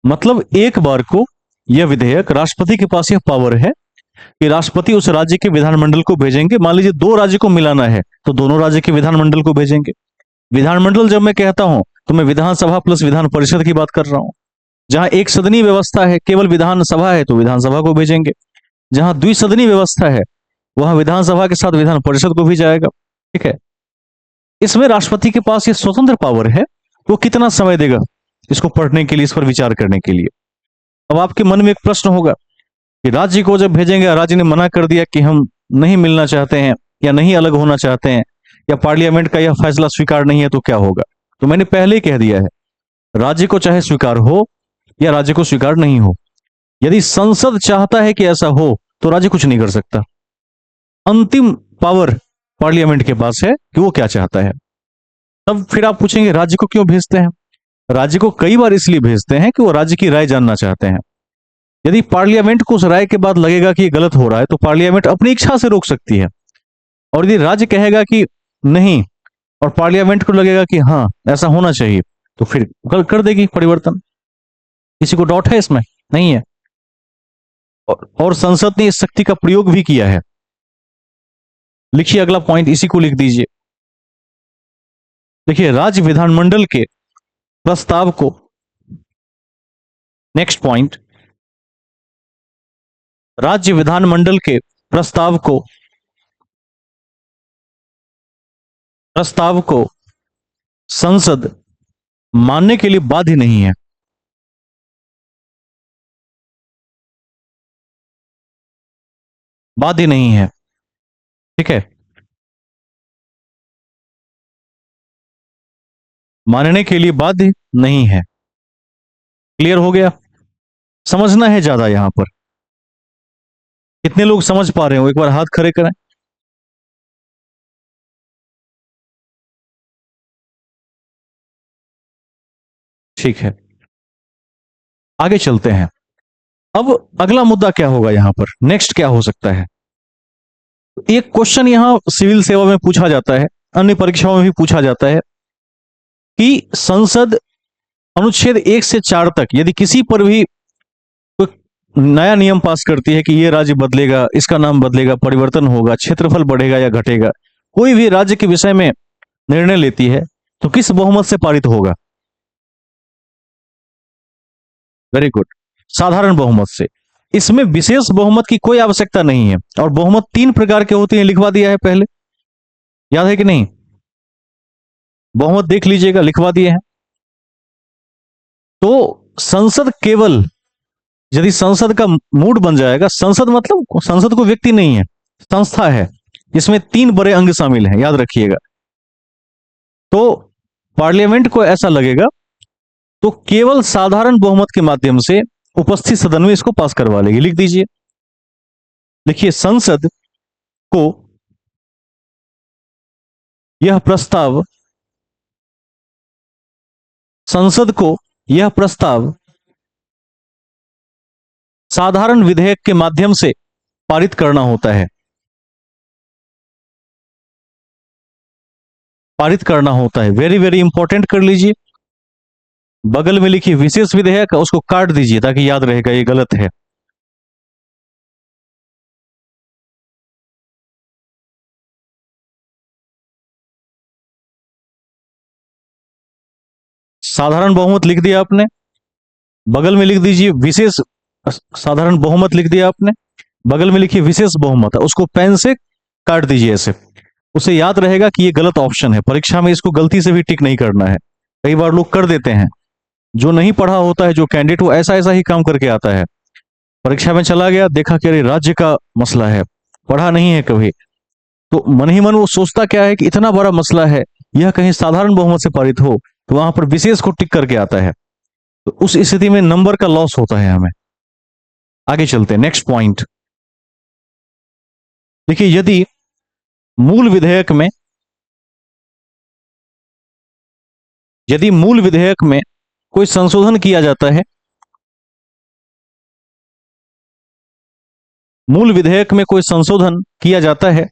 मतलब एक बार को यह विधेयक, राष्ट्रपति के पास यह पावर है कि राष्ट्रपति उस राज्य के विधानमंडल को भेजेंगे। मान लीजिए दो राज्य को मिलाना है तो दोनों राज्य के विधानमंडल को भेजेंगे। विधानमंडल जब मैं कहता हूं तो मैं विधानसभा प्लस विधान परिषद की बात कर रहा हूं। जहां एक सदनी व्यवस्था है, केवल विधानसभा है, तो विधानसभा को भेजेंगे। जहां द्विसदनी व्यवस्था है वहां विधानसभा के साथ विधान परिषद को भी जाएगा। ठीक है, इसमें राष्ट्रपति के पास ये स्वतंत्र पावर है, वो कितना समय देगा इसको पढ़ने के लिए, इस पर विचार करने के लिए। अब आपके मन में एक प्रश्न होगा कि राज्य को जब भेजेंगे, राज्य ने मना कर दिया कि हम नहीं मिलना चाहते हैं या नहीं अलग होना चाहते हैं या पार्लियामेंट का यह फैसला स्वीकार नहीं है, तो क्या होगा। तो मैंने पहले ही कह दिया है, राज्य को चाहे स्वीकार हो या राज्य को स्वीकार नहीं हो, यदि संसद चाहता है कि ऐसा हो तो राज्य कुछ नहीं कर सकता। अंतिम पावर पार्लियामेंट के पास है कि वो क्या चाहता है। तब फिर आप पूछेंगे राज्य को क्यों भेजते हैं। राज्य को कई बार इसलिए भेजते हैं कि वो राज्य की राय जानना चाहते हैं। यदि पार्लियामेंट को उस राय के बाद लगेगा कि ये गलत हो रहा है तो पार्लियामेंट अपनी इच्छा से रोक सकती है। और यदि राज्य कहेगा कि नहीं और पार्लियामेंट को लगेगा कि हाँ ऐसा होना चाहिए, तो फिर कर देगी परिवर्तन। किसी को डाउट है इसमें? नहीं है। और संसद ने इस शक्ति का प्रयोग भी किया है। लिखिए अगला पॉइंट, इसी को लिख दीजिए। देखिए, राज्य विधानमंडल के प्रस्ताव को, नेक्स्ट पॉइंट, राज्य विधानमंडल के प्रस्ताव को संसद मानने के लिए बाध्य नहीं है। बाध्य नहीं है। ठीक है, मानने के लिए बाध्य नहीं है। क्लियर हो गया? समझना है ज्यादा यहां पर। कितने लोग समझ पा रहे हो, एक बार हाथ खड़े करें। ठीक है, आगे चलते हैं। अब अगला मुद्दा क्या होगा यहां पर, नेक्स्ट क्या हो सकता है। एक क्वेश्चन यहां सिविल सेवा में पूछा जाता है, अन्य परीक्षाओं में भी पूछा जाता है कि संसद अनुच्छेद 1 से 4 तक यदि किसी पर भी कोई नया नियम पास करती है कि ये राज्य बदलेगा, इसका नाम बदलेगा, परिवर्तन होगा, क्षेत्रफल बढ़ेगा या घटेगा, कोई भी राज्य के विषय में निर्णय लेती है तो किस बहुमत से पारित होगा? वेरी गुड, साधारण बहुमत से। इसमें विशेष बहुमत की कोई आवश्यकता नहीं है, और बहुमत 3 प्रकार के होते हैं, लिखवा दिया है पहले, याद है कि नहीं? बहुमत देख लीजिएगा, लिखवा दिए हैं। तो संसद केवल, यदि संसद का मूड बन जाएगा, संसद मतलब संसद को व्यक्ति नहीं है, संस्था है, इसमें 3 बड़े अंग शामिल हैं, याद रखिएगा। तो पार्लियामेंट को ऐसा लगेगा तो केवल साधारण बहुमत के माध्यम से उपस्थित सदन में इसको पास करवा लेगी। लिख दीजिए, देखिए, को यह प्रस्ताव संसद को यह प्रस्ताव साधारण विधेयक के माध्यम से पारित करना होता है, पारित करना होता है। वेरी वेरी इंपॉर्टेंट, कर लीजिए। बगल में लिखिए विशेष विधेयक, उसको काट दीजिए ताकि याद रहेगा, ये गलत है। साधारण बहुमत लिख दिया आपने, बगल में लिख दीजिए विशेष, साधारण बहुमत लिख दिया आपने, बगल में लिखिए विशेष बहुमत, उसको पेन से काट दीजिए ऐसे, उसे याद रहेगा कि ये गलत ऑप्शन है। परीक्षा में इसको गलती से भी टिक नहीं करना है, कई बार लोग कर देते हैं। जो नहीं पढ़ा होता है जो कैंडिडेट, वो ऐसा ऐसा ही काम करके आता है, परीक्षा में चला गया, देखा कि अरे राज्य का मसला है, पढ़ा नहीं है कभी, तो मन ही मन वो सोचता क्या है कि इतना बड़ा मसला है, यह कहीं साधारण बहुमत से पारित हो, तो वहां पर विशेष को टिक करके आता है, तो उस स्थिति में नंबर का लॉस होता है हमें। आगे चलते हैं, नेक्स्ट पॉइंट देखिए, मूल विधेयक में यदि मूल विधेयक में कोई संशोधन किया जाता है, मूल विधेयक में कोई संशोधन किया जाता है,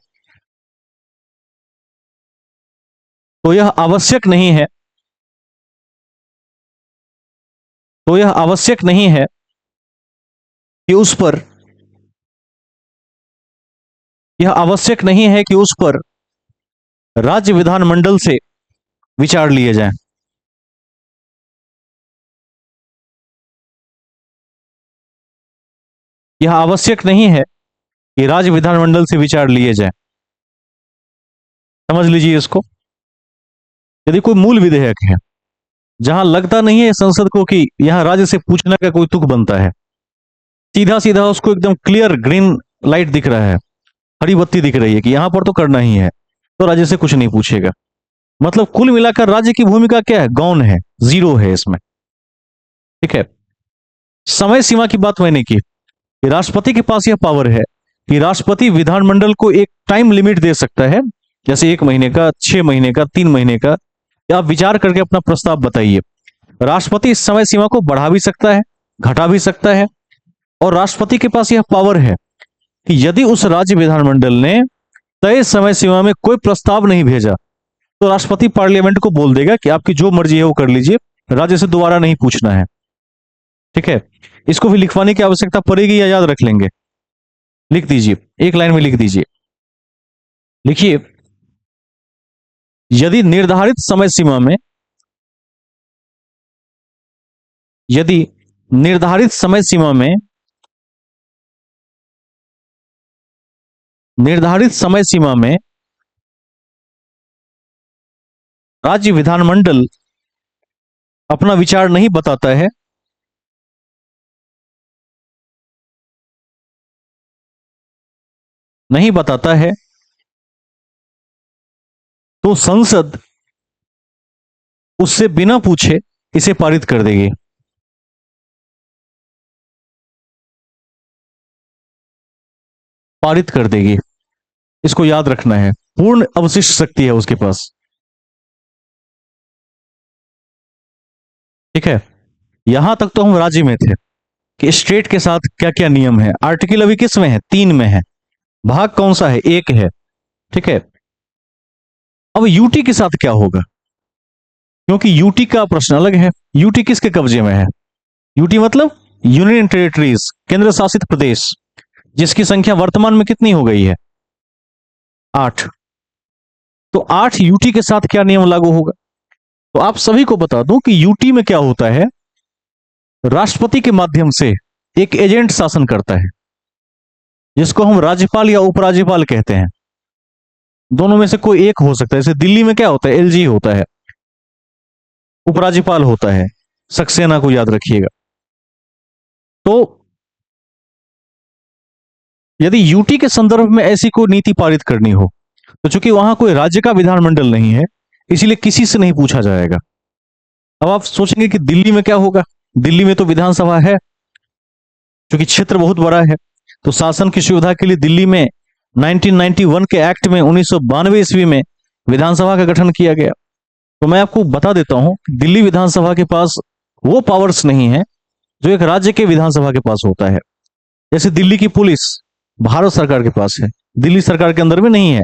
तो यह आवश्यक नहीं है, तो यह आवश्यक नहीं है कि उस पर, यह आवश्यक नहीं है कि उस पर राज्य विधानमंडल से विचार लिए जाए। यह आवश्यक नहीं है कि राज्य विधानमंडल से विचार लिए जाए, समझ लीजिए इसको। यदि कोई मूल विधेयक है जहां लगता नहीं है संसद को कि यहां राज्य से पूछने का कोई तुक बनता है, सीधा सीधा उसको एकदम क्लियर ग्रीन लाइट दिख रहा है, हरी बत्ती दिख रही है कि यहां पर तो करना ही है, तो राज्य से कुछ नहीं पूछेगा। मतलब कुल मिलाकर राज्य की भूमिका क्या है? गौण है, जीरो है इसमें, ठीक है। समय सीमा की बात मैंने की कि राष्ट्रपति के पास यह पावर है कि राष्ट्रपति विधानमंडल को एक टाइम लिमिट दे सकता है, जैसे 1 महीने का, 6 महीने का, 3 महीने का, आप विचार करके अपना प्रस्ताव बताइए। राष्ट्रपति इस समय सीमा को बढ़ा भी सकता है, घटा भी सकता है, और राष्ट्रपति के पास यह पावर है कि यदि उस राज्य विधानमंडल ने तय समय सीमा में कोई प्रस्ताव नहीं भेजा, तो राष्ट्रपति पार्लियामेंट को बोल देगा कि आपकी जो मर्जी है वो कर लीजिए, राज्य से दोबारा नहीं पूछना है, ठीक है। इसको भी लिखवाने की आवश्यकता पड़ेगी या याद रख लेंगे? लिख दीजिए, एक लाइन में लिख दीजिए। लिखिए, यदि निर्धारित समय सीमा में, यदि निर्धारित समय सीमा में, निर्धारित समय सीमा में राज्य विधानमंडल अपना विचार नहीं बताता है, नहीं बताता है, तो संसद उससे बिना पूछे इसे पारित कर देगी। पारित कर देगी, इसको याद रखना है, पूर्ण अवशिष्ट शक्ति है उसके पास, ठीक है। यहां तक तो हम राज्य में थे कि स्टेट के साथ क्या क्या नियम है। आर्टिकल अभी किस में है? 3 में है। भाग कौन सा है? 1 है, ठीक है। अब यूटी के साथ क्या होगा, क्योंकि यूटी का प्रश्न अलग है। यूटी किसके कब्जे में है? यूटी मतलब यूनियन टेरिटरीज, केंद्र शासित प्रदेश, जिसकी संख्या वर्तमान में कितनी हो गई है? 8। तो 8 यूटी के साथ क्या नियम लागू होगा? तो आप सभी को बता दूं कि यूटी में क्या होता है, राष्ट्रपति के माध्यम से एक एजेंट शासन करता है, जिसको हम राज्यपाल या उपराज्यपाल कहते हैं। दोनों में से कोई एक हो सकता है। जैसे दिल्ली में क्या होता है, एलजी होता है, उपराज्यपाल होता है, सक्सेना को याद रखिएगा। तो यदि यूटी के संदर्भ में ऐसी कोई नीति पारित करनी हो, तो चूंकि वहां कोई राज्य का विधानमंडल नहीं है, इसीलिए किसी से नहीं पूछा जाएगा। अब आप सोचेंगे कि दिल्ली में क्या होगा? दिल्ली में तो विधानसभा है, क्योंकि क्षेत्र बहुत बड़ा है। तो शासन की सुविधा के लिए दिल्ली में 1991 के एक्ट में 1992 ईस्वी में विधानसभा का गठन किया गया। तो मैं आपको बता देता हूं, दिल्ली विधानसभा के पास वो पावर्स नहीं है जो एक राज्य के विधानसभा के पास होता है। जैसे दिल्ली की पुलिस भारत सरकार के पास है, दिल्ली सरकार के अंदर में नहीं है।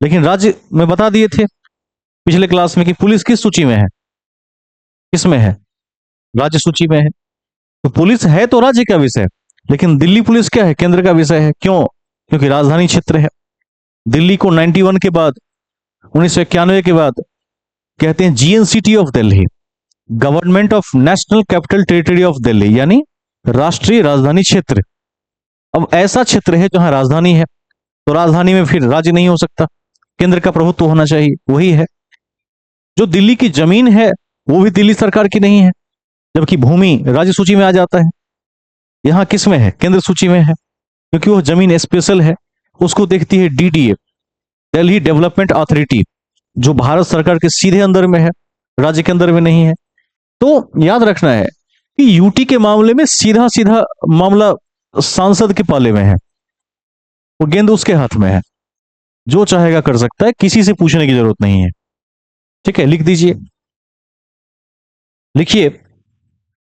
लेकिन राज्य में बता दिए थे पिछले क्लास में कि पुलिस किस सूची में है, किस में है? राज्य सूची में है। तो पुलिस है तो राज्य का विषय, लेकिन दिल्ली पुलिस क्या है? केंद्र का विषय है। क्यों? क्योंकि राजधानी क्षेत्र है। दिल्ली को 91 के बाद, 1991 के बाद कहते हैं GNCT of Delhi, government of national capital territory of Delhi, यानी राष्ट्रीय राजधानी क्षेत्र। अब ऐसा क्षेत्र है जहां राजधानी है, तो राजधानी में फिर राज्य नहीं हो सकता, केंद्र का प्रभुत्व होना चाहिए। वही है। जो दिल्ली की जमीन है वो भी दिल्ली सरकार की नहीं है, जबकि भूमि राज्य सूची में आ जाता है। यहां किस में है? केंद्र सूची में है, क्योंकि वो जमीन स्पेशल है। उसको देखती है डीडीए, दिल्ली डेवलपमेंट अथॉरिटी, जो भारत सरकार के सीधे अंदर में है, राज्य के अंदर में नहीं है। तो याद रखना है कि यूटी के मामले में सीधा सीधा मामला सांसद के पाले में है, वो गेंद उसके हाथ में है, जो चाहेगा कर सकता है, किसी से पूछने की जरूरत नहीं है। ठीक है, लिख दीजिए। लिखिए,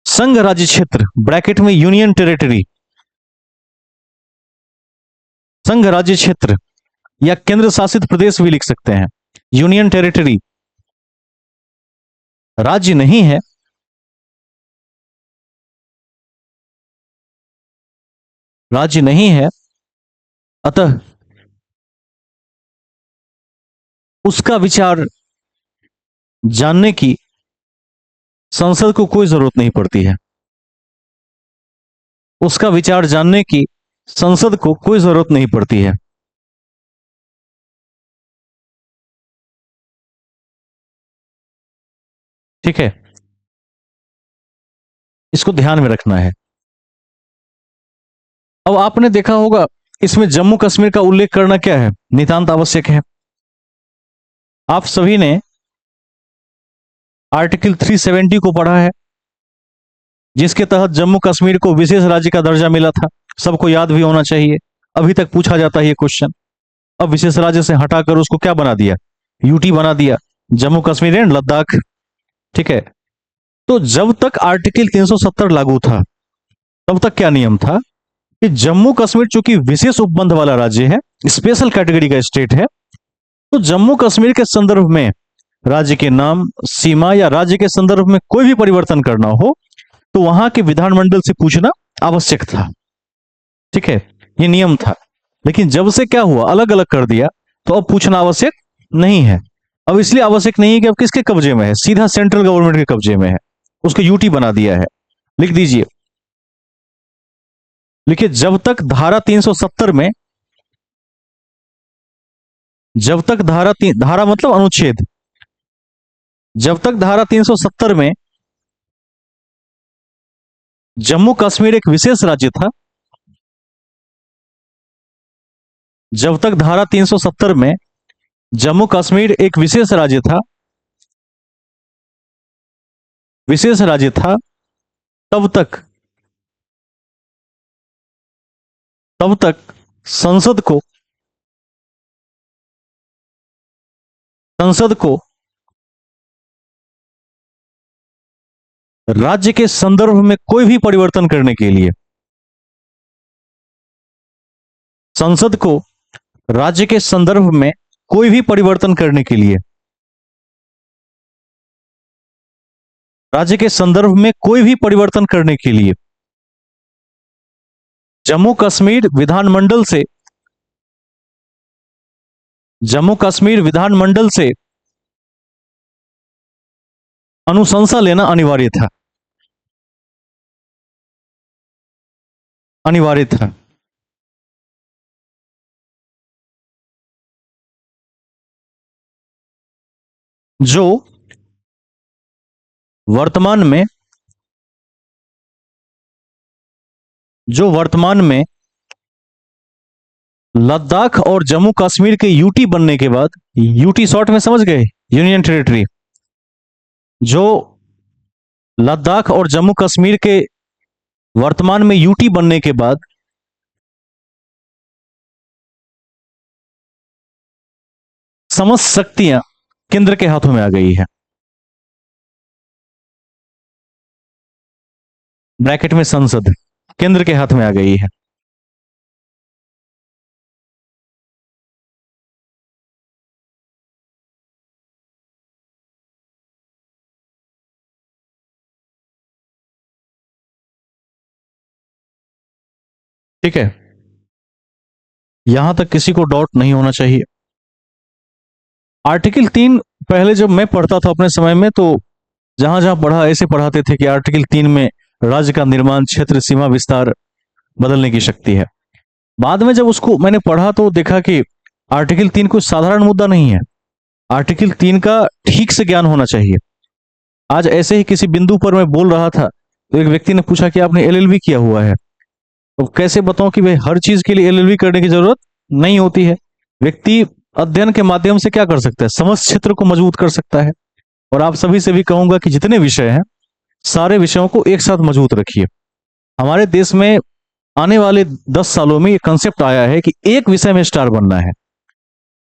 संघ राज्य क्षेत्र ब्रैकेट में यूनियन टेरिटरी, संघ राज्य क्षेत्र या केंद्र शासित प्रदेश भी लिख सकते हैं। यूनियन टेरिटरी राज्य नहीं है, राज्य नहीं है, अतः उसका विचार जानने की संसद को कोई जरूरत नहीं पड़ती है। उसका विचार जानने की संसद को कोई जरूरत नहीं पड़ती है। ठीक है, इसको ध्यान में रखना है। अब आपने देखा होगा, इसमें जम्मू कश्मीर का उल्लेख करना क्या है, नितांत आवश्यक है। आप सभी ने आर्टिकल 370 को पढ़ा है, जिसके तहत जम्मू कश्मीर को विशेष राज्य का दर्जा मिला था। सबको याद भी होना चाहिए, अभी तक पूछा जाता है ये क्वेश्चन। अब विशेष राज्य से हटाकर उसको क्या बना दिया? यूटी बना दिया, जम्मू कश्मीर एंड लद्दाख। ठीक है। तो जब तक आर्टिकल 370 लागू था, तब तक क्या नियम था कि जम्मू कश्मीर चूंकि विशेष उपबंध वाला राज्य है, स्पेशल कैटेगरी का स्टेट है, तो जम्मू कश्मीर के संदर्भ में राज्य के नाम, सीमा या राज्य के संदर्भ में कोई भी परिवर्तन करना हो तो वहां के विधानमंडल से पूछना आवश्यक था। ठीक है, ये नियम था। लेकिन जब से क्या हुआ, अलग अलग कर दिया, तो अब पूछना आवश्यक नहीं है। अब इसलिए आवश्यक नहीं है कि अब किसके कब्जे में है, सीधा सेंट्रल गवर्नमेंट के कब्जे में है, उसको यूटी बना दिया है। लिख दीजिए। लिखिए, जब तक धारा 370 में, जब तक धारा मतलब अनुच्छेद, जब तक धारा 370 में जम्मू कश्मीर एक विशेष राज्य था, जब तक धारा 370 में जम्मू कश्मीर एक विशेष राज्य था, विशेष राज्य था, तब तक, तब तक संसद को, संसद को राज्य के संदर्भ में कोई भी परिवर्तन करने के लिए, संसद को राज्य के संदर्भ में कोई भी परिवर्तन करने के लिए राज्य के संदर्भ में कोई भी परिवर्तन करने के लिए जम्मू कश्मीर विधानमंडल से जम्मू कश्मीर विधानमंडल से अनुशंसा लेना अनिवार्य था। अनिवार्य था। जो वर्तमान में लद्दाख और जम्मू कश्मीर के यूटी बनने के बाद, यूटी शॉर्ट में समझ गए, यूनियन टेरिटरी, जो लद्दाख और जम्मू कश्मीर के वर्तमान में यूटी बनने के बाद समस्त शक्तियां केंद्र के हाथों में आ गई है। ब्रैकेट में संसद केंद्र के हाथ में आ गई है। ठीक है, यहां तक किसी को डाउट नहीं होना चाहिए। आर्टिकल 3 पहले जब मैं पढ़ता था अपने समय में, तो जहां जहां पढ़ा ऐसे पढ़ाते थे कि आर्टिकल 3 में राज्य का निर्माण, क्षेत्र, सीमा विस्तार बदलने की शक्ति है। बाद में जब उसको मैंने पढ़ा तो देखा कि आर्टिकल 3 कोई साधारण मुद्दा नहीं है। आर्टिकल 3 का ठीक से ज्ञान होना चाहिए। आज ऐसे ही किसी बिंदु पर मैं बोल रहा था तो एक व्यक्ति ने पूछा कि आपने एलएलबी किया हुआ है, तो कैसे बताऊं कि भाई हर चीज के लिए एलएलबी करने की जरूरत नहीं होती है। व्यक्ति अध्ययन के माध्यम से क्या कर सकता है, समस्त क्षेत्र को मजबूत कर सकता है। और आप सभी से भी कहूंगा कि जितने विषय हैं सारे विषयों को एक साथ मजबूत रखिए। हमारे देश में आने वाले 10 सालों में ये कंसेप्ट आया है कि एक विषय में स्टार बनना है।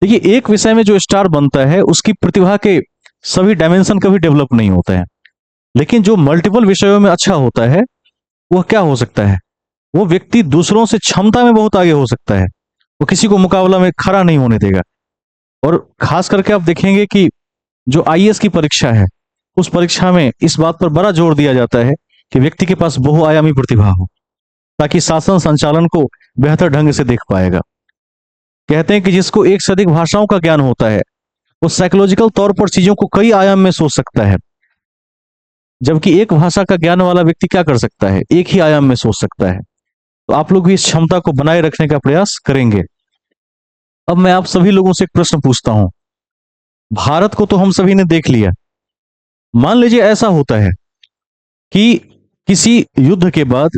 देखिए, एक विषय में जो स्टार बनता है उसकी प्रतिभा के सभी डायमेंशन कभी डेवलप नहीं होते हैं। लेकिन जो मल्टीपल विषयों में अच्छा होता है वह क्या हो सकता है, वो व्यक्ति दूसरों से क्षमता में बहुत आगे हो सकता है। वो किसी को मुकाबला में खड़ा नहीं होने देगा। और खास करके आप देखेंगे कि जो आईएएस की परीक्षा है, उस परीक्षा में इस बात पर बड़ा जोर दिया जाता है कि व्यक्ति के पास बहुआयामी प्रतिभा हो, ताकि शासन संचालन को बेहतर ढंग से देख पाएगा। कहते हैं कि जिसको एक से अधिक भाषाओं का ज्ञान होता है वो साइकोलॉजिकल तौर पर चीजों को कई आयाम में सोच सकता है, जबकि एक भाषा का ज्ञान वाला व्यक्ति क्या कर सकता है, एक ही आयाम में सोच सकता है। तो आप लोग भी इस क्षमता को बनाए रखने का प्रयास करेंगे। अब मैं आप सभी लोगों से एक प्रश्न पूछता हूं। भारत को तो हम सभी ने देख लिया। मान लीजिए ऐसा होता है कि किसी युद्ध के बाद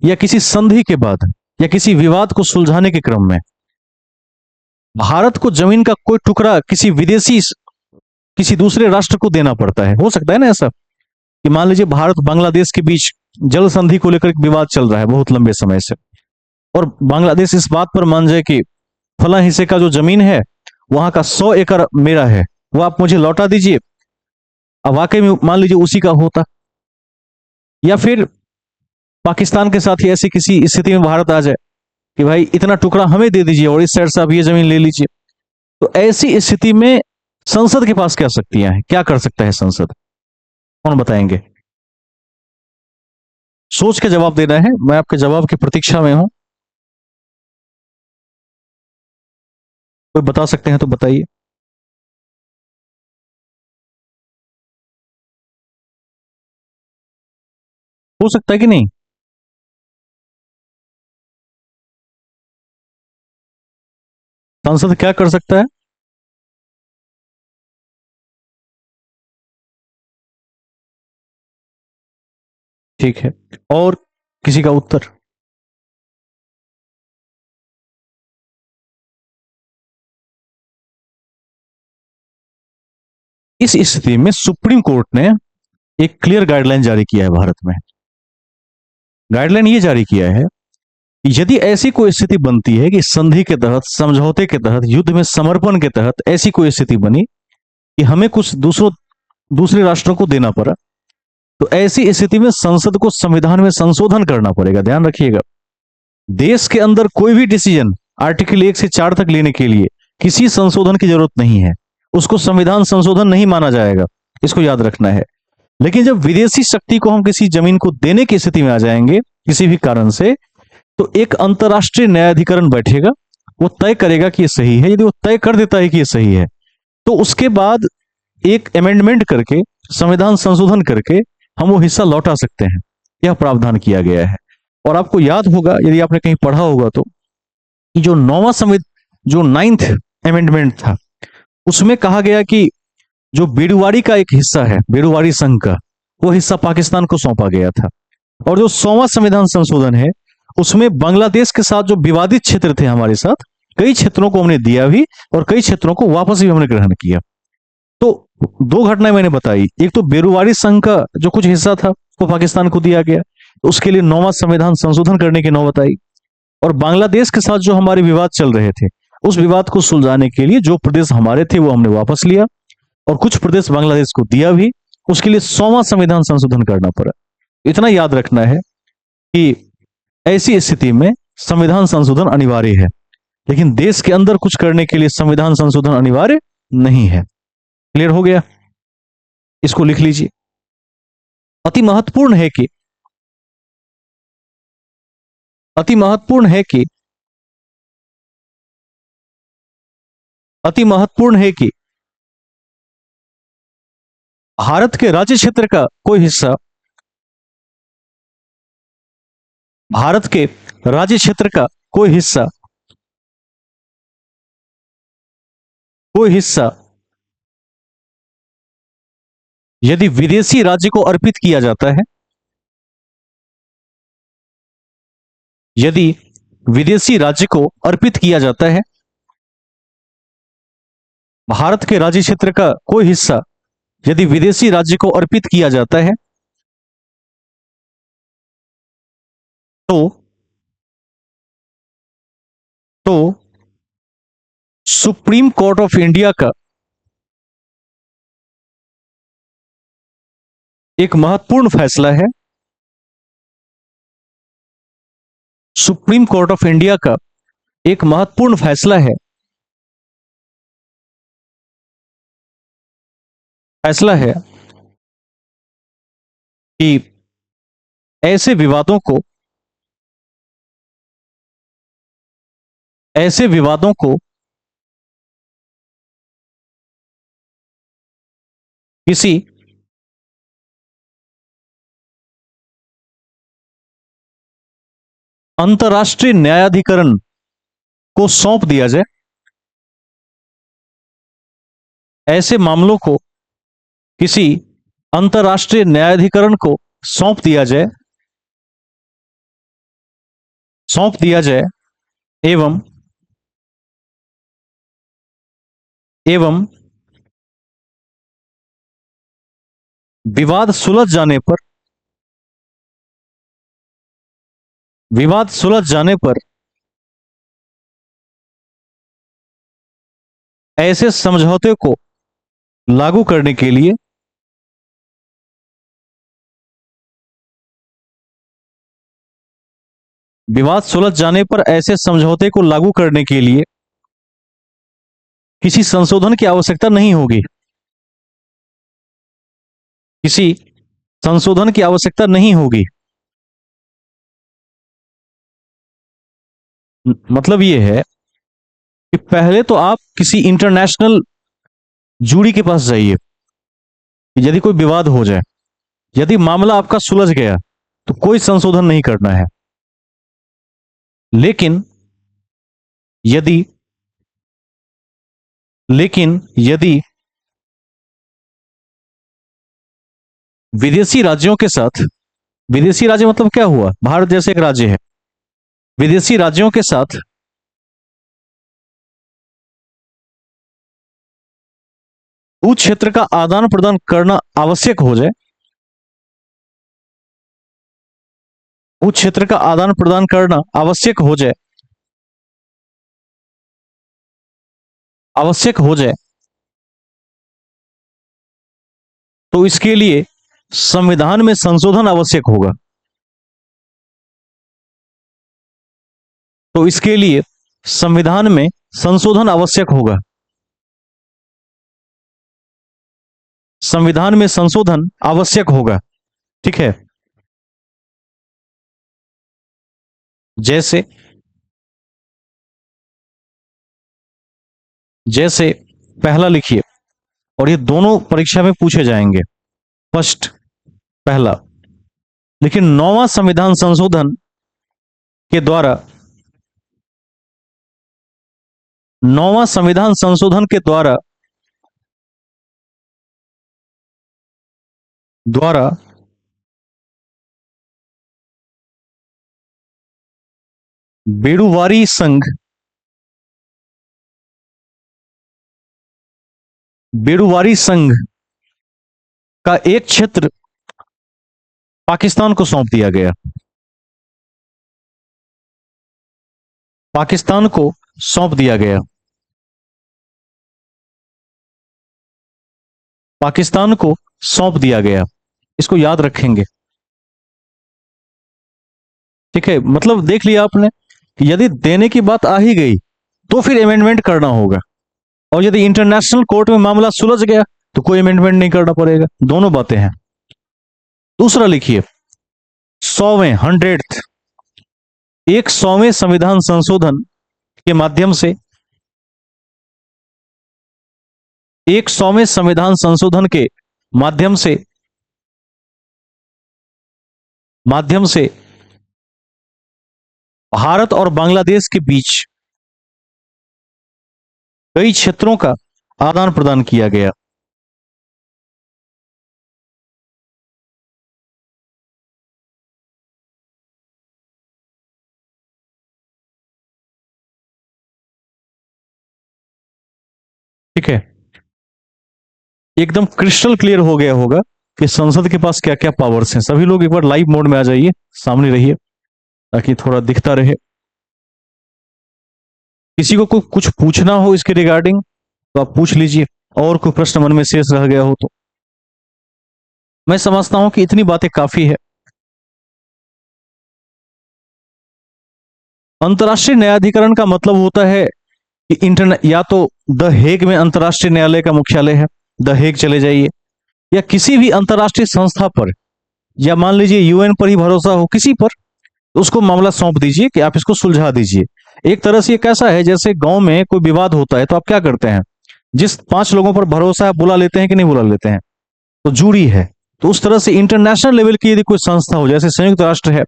या किसी संधि के बाद या किसी विवाद को सुलझाने के क्रम में भारत को जमीन का कोई टुकड़ा किसी विदेशी, किसी दूसरे राष्ट्र को देना पड़ता है। हो सकता है ना ऐसा कि मान लीजिए भारत बांग्लादेश के बीच जल संधि को लेकर एक विवाद चल रहा है बहुत लंबे समय से, और बांग्लादेश इस बात पर मान जाए कि फला हिस्से का जो जमीन है वहां का 100 एकड़ मेरा है, वो आप मुझे लौटा दीजिए। अब वाकई में मान लीजिए उसी का होता, या फिर पाकिस्तान के साथ ही ऐसी किसी स्थिति में भारत आ जाए कि भाई इतना टुकड़ा हमें दे दीजिए और इस साइड से आप ये जमीन ले लीजिए। तो ऐसी स्थिति में संसद के पास क्या शक्तियां हैं, क्या कर सकता है संसद, कौन बताएंगे? सोच के जवाब देना है, मैं आपके जवाब की प्रतीक्षा में हूं। कोई बता सकते हैं तो बताइए। हो सकता है कि नहीं? संसद क्या कर सकता है? ठीक है, और किसी का उत्तर? इस स्थिति में सुप्रीम कोर्ट ने एक क्लियर गाइडलाइन जारी किया है भारत में। गाइडलाइन ये जारी किया है कि यदि ऐसी कोई स्थिति बनती है कि संधि के तहत, समझौते के तहत, युद्ध में समर्पण के तहत ऐसी कोई स्थिति बनी कि हमें कुछ दूसरे राष्ट्रों को देना पड़ा, तो ऐसी स्थिति में संसद को संविधान में संशोधन करना पड़ेगा। ध्यान रखिएगा, देश के अंदर कोई भी डिसीजन आर्टिकल 1 से 4 तक लेने के लिए किसी संशोधन की जरूरत नहीं है। उसको संविधान संशोधन नहीं माना जाएगा, इसको याद रखना है। लेकिन जब विदेशी शक्ति को हम किसी जमीन को देने की स्थिति में आ जाएंगे किसी भी कारण से, तो एक अंतर्राष्ट्रीय न्यायाधिकरण बैठेगा, वो तय करेगा कि ये सही है। यदि वो तय कर देता है कि ये सही है, तो उसके बाद एक अमेंडमेंट करके, संविधान संशोधन करके हम वो हिस्सा लौटा सकते हैं। यह प्रावधान किया गया है। और आपको याद होगा, यदि आपने कहीं पढ़ा होगा, तो कि जो नाइन्थ अमेंडमेंट था, उसमें कहा गया कि जो बेडुवारी का एक हिस्सा है, बेडुवारी संघ का, वो हिस्सा पाकिस्तान को सौंपा गया था। और जो 100वां संविधान संशोधन है, उसमें बांग्लादेश के साथ जो विवादित क्षेत्र थे हमारे साथ, कई क्षेत्रों को हमने दिया भी और कई क्षेत्रों को वापस भी हमने ग्रहण किया। तो दो घटनाएं मैंने बताई। एक तो बेरुवारी संघ का जो कुछ हिस्सा था वो पाकिस्तान को दिया गया, तो उसके लिए 9वां संविधान संशोधन करने की नौबत आई। और बांग्लादेश के साथ जो हमारे विवाद चल रहे थे, उस विवाद को सुलझाने के लिए जो प्रदेश हमारे थे वो हमने वापस लिया और कुछ प्रदेश बांग्लादेश को दिया भी। उसके लिए 100वां संविधान संशोधन करना पड़ा। इतना याद रखना है कि ऐसी स्थिति में संविधान संशोधन अनिवार्य है, लेकिन देश के अंदर कुछ करने के लिए संविधान संशोधन अनिवार्य नहीं है। क्लियर हो गया? इसको लिख लीजिए। अति महत्वपूर्ण है कि अति महत्वपूर्ण है कि अति महत्वपूर्ण है कि भारत के राज्य क्षेत्र का कोई हिस्सा, भारत के राज्य क्षेत्र का कोई हिस्सा कोई हिस्सा यदि विदेशी राज्य को अर्पित किया जाता है, यदि विदेशी राज्य को अर्पित किया जाता है, भारत के राज्य क्षेत्र का कोई हिस्सा यदि विदेशी राज्य को अर्पित किया जाता है, तो तो सुप्रीम कोर्ट ऑफ इंडिया का एक महत्वपूर्ण फैसला है, सुप्रीम कोर्ट ऑफ इंडिया का एक महत्वपूर्ण फैसला है कि ऐसे विवादों को ऐसे विवादों को किसी अंतर्राष्ट्रीय न्यायाधिकरण को सौंप दिया जाए, ऐसे मामलों को किसी अंतर्राष्ट्रीय न्यायाधिकरण को सौंप दिया जाए सौंप दिया जाए एवं एवं विवाद सुलझ जाने पर विवाद सुलझ जाने पर ऐसे समझौते को लागू करने के लिए विवाद सुलझ जाने पर ऐसे समझौते को लागू करने के लिए किसी संशोधन की आवश्यकता नहीं होगी, किसी संशोधन की आवश्यकता नहीं होगी। मतलब यह है कि पहले तो आप किसी इंटरनेशनल जूरी के पास जाइए, यदि कोई विवाद हो जाए, यदि मामला आपका सुलझ गया, तो कोई संशोधन नहीं करना है। लेकिन यदि लेकिन यदि विदेशी राज्यों के साथ, विदेशी राज्य मतलब क्या हुआ, भारत जैसे एक राज्य है, विदेशी राज्यों के साथ उस क्षेत्र का आदान प्रदान करना आवश्यक हो जाए, उस क्षेत्र का आदान प्रदान करना आवश्यक हो जाए, तो इसके लिए संविधान में संशोधन आवश्यक होगा। तो इसके लिए संविधान में संशोधन आवश्यक होगा। संविधान में संशोधन आवश्यक होगा। ठीक है, जैसे जैसे पहला लिखिए, और ये दोनों परीक्षा में पूछे जाएंगे। फर्स्ट, पहला, लेकिन नौवां संविधान संशोधन के द्वारा, नौवां संविधान संशोधन के द्वारा द्वारा बेड़ुवारी संघ, बेड़ुवारी संघ का एक क्षेत्र पाकिस्तान को सौंप दिया गया। पाकिस्तान को सौंप दिया गया। पाकिस्तान को सौंप दिया गया, इसको याद रखेंगे। ठीक है, मतलब देख लिया आपने कि यदि देने की बात आ ही गई तो फिर अमेंडमेंट करना होगा, और यदि इंटरनेशनल कोर्ट में मामला सुलझ गया तो कोई अमेंडमेंट नहीं करना पड़ेगा। दोनों बातें हैं। दूसरा लिखिए, 100वें, 100th, 100वें संविधान संशोधन के माध्यम से, 100वें संविधान संशोधन के माध्यम से भारत और बांग्लादेश के बीच कई क्षेत्रों का आदान प्रदान किया गया। ठीक है, एकदम क्रिस्टल क्लियर हो गया होगा कि संसद के पास क्या क्या पावर्स हैं। सभी लोग एक बार लाइव मोड में आ जाइए, सामने रहिए ताकि थोड़ा दिखता रहे। किसी को कुछ पूछना हो इसके रिगार्डिंग तो आप पूछ लीजिए, और कोई प्रश्न मन में शेष रह गया हो तो। मैं समझता हूं कि इतनी बातें काफी है। अंतर्राष्ट्रीय न्यायाधिकरण का मतलब होता है कि इंटरनेट, या तो द हेग में अंतर्राष्ट्रीय न्यायालय का मुख्यालय है, द हेग चले जाइए, या किसी भी अंतर्राष्ट्रीय संस्था पर, या मान लीजिए यूएन पर ही भरोसा हो किसी पर, तो उसको मामला सौंप दीजिए कि आप इसको सुलझा दीजिए। एक तरह से ये कैसा है, जैसे गांव में कोई विवाद होता है तो आप क्या करते हैं, जिस 5 लोगों पर भरोसा है बुला लेते हैं कि नहीं बुला लेते हैं, तो जूरी है। तो उस तरह से इंटरनेशनल लेवल की यदि कोई संस्था हो, जैसे संयुक्त राष्ट्र है,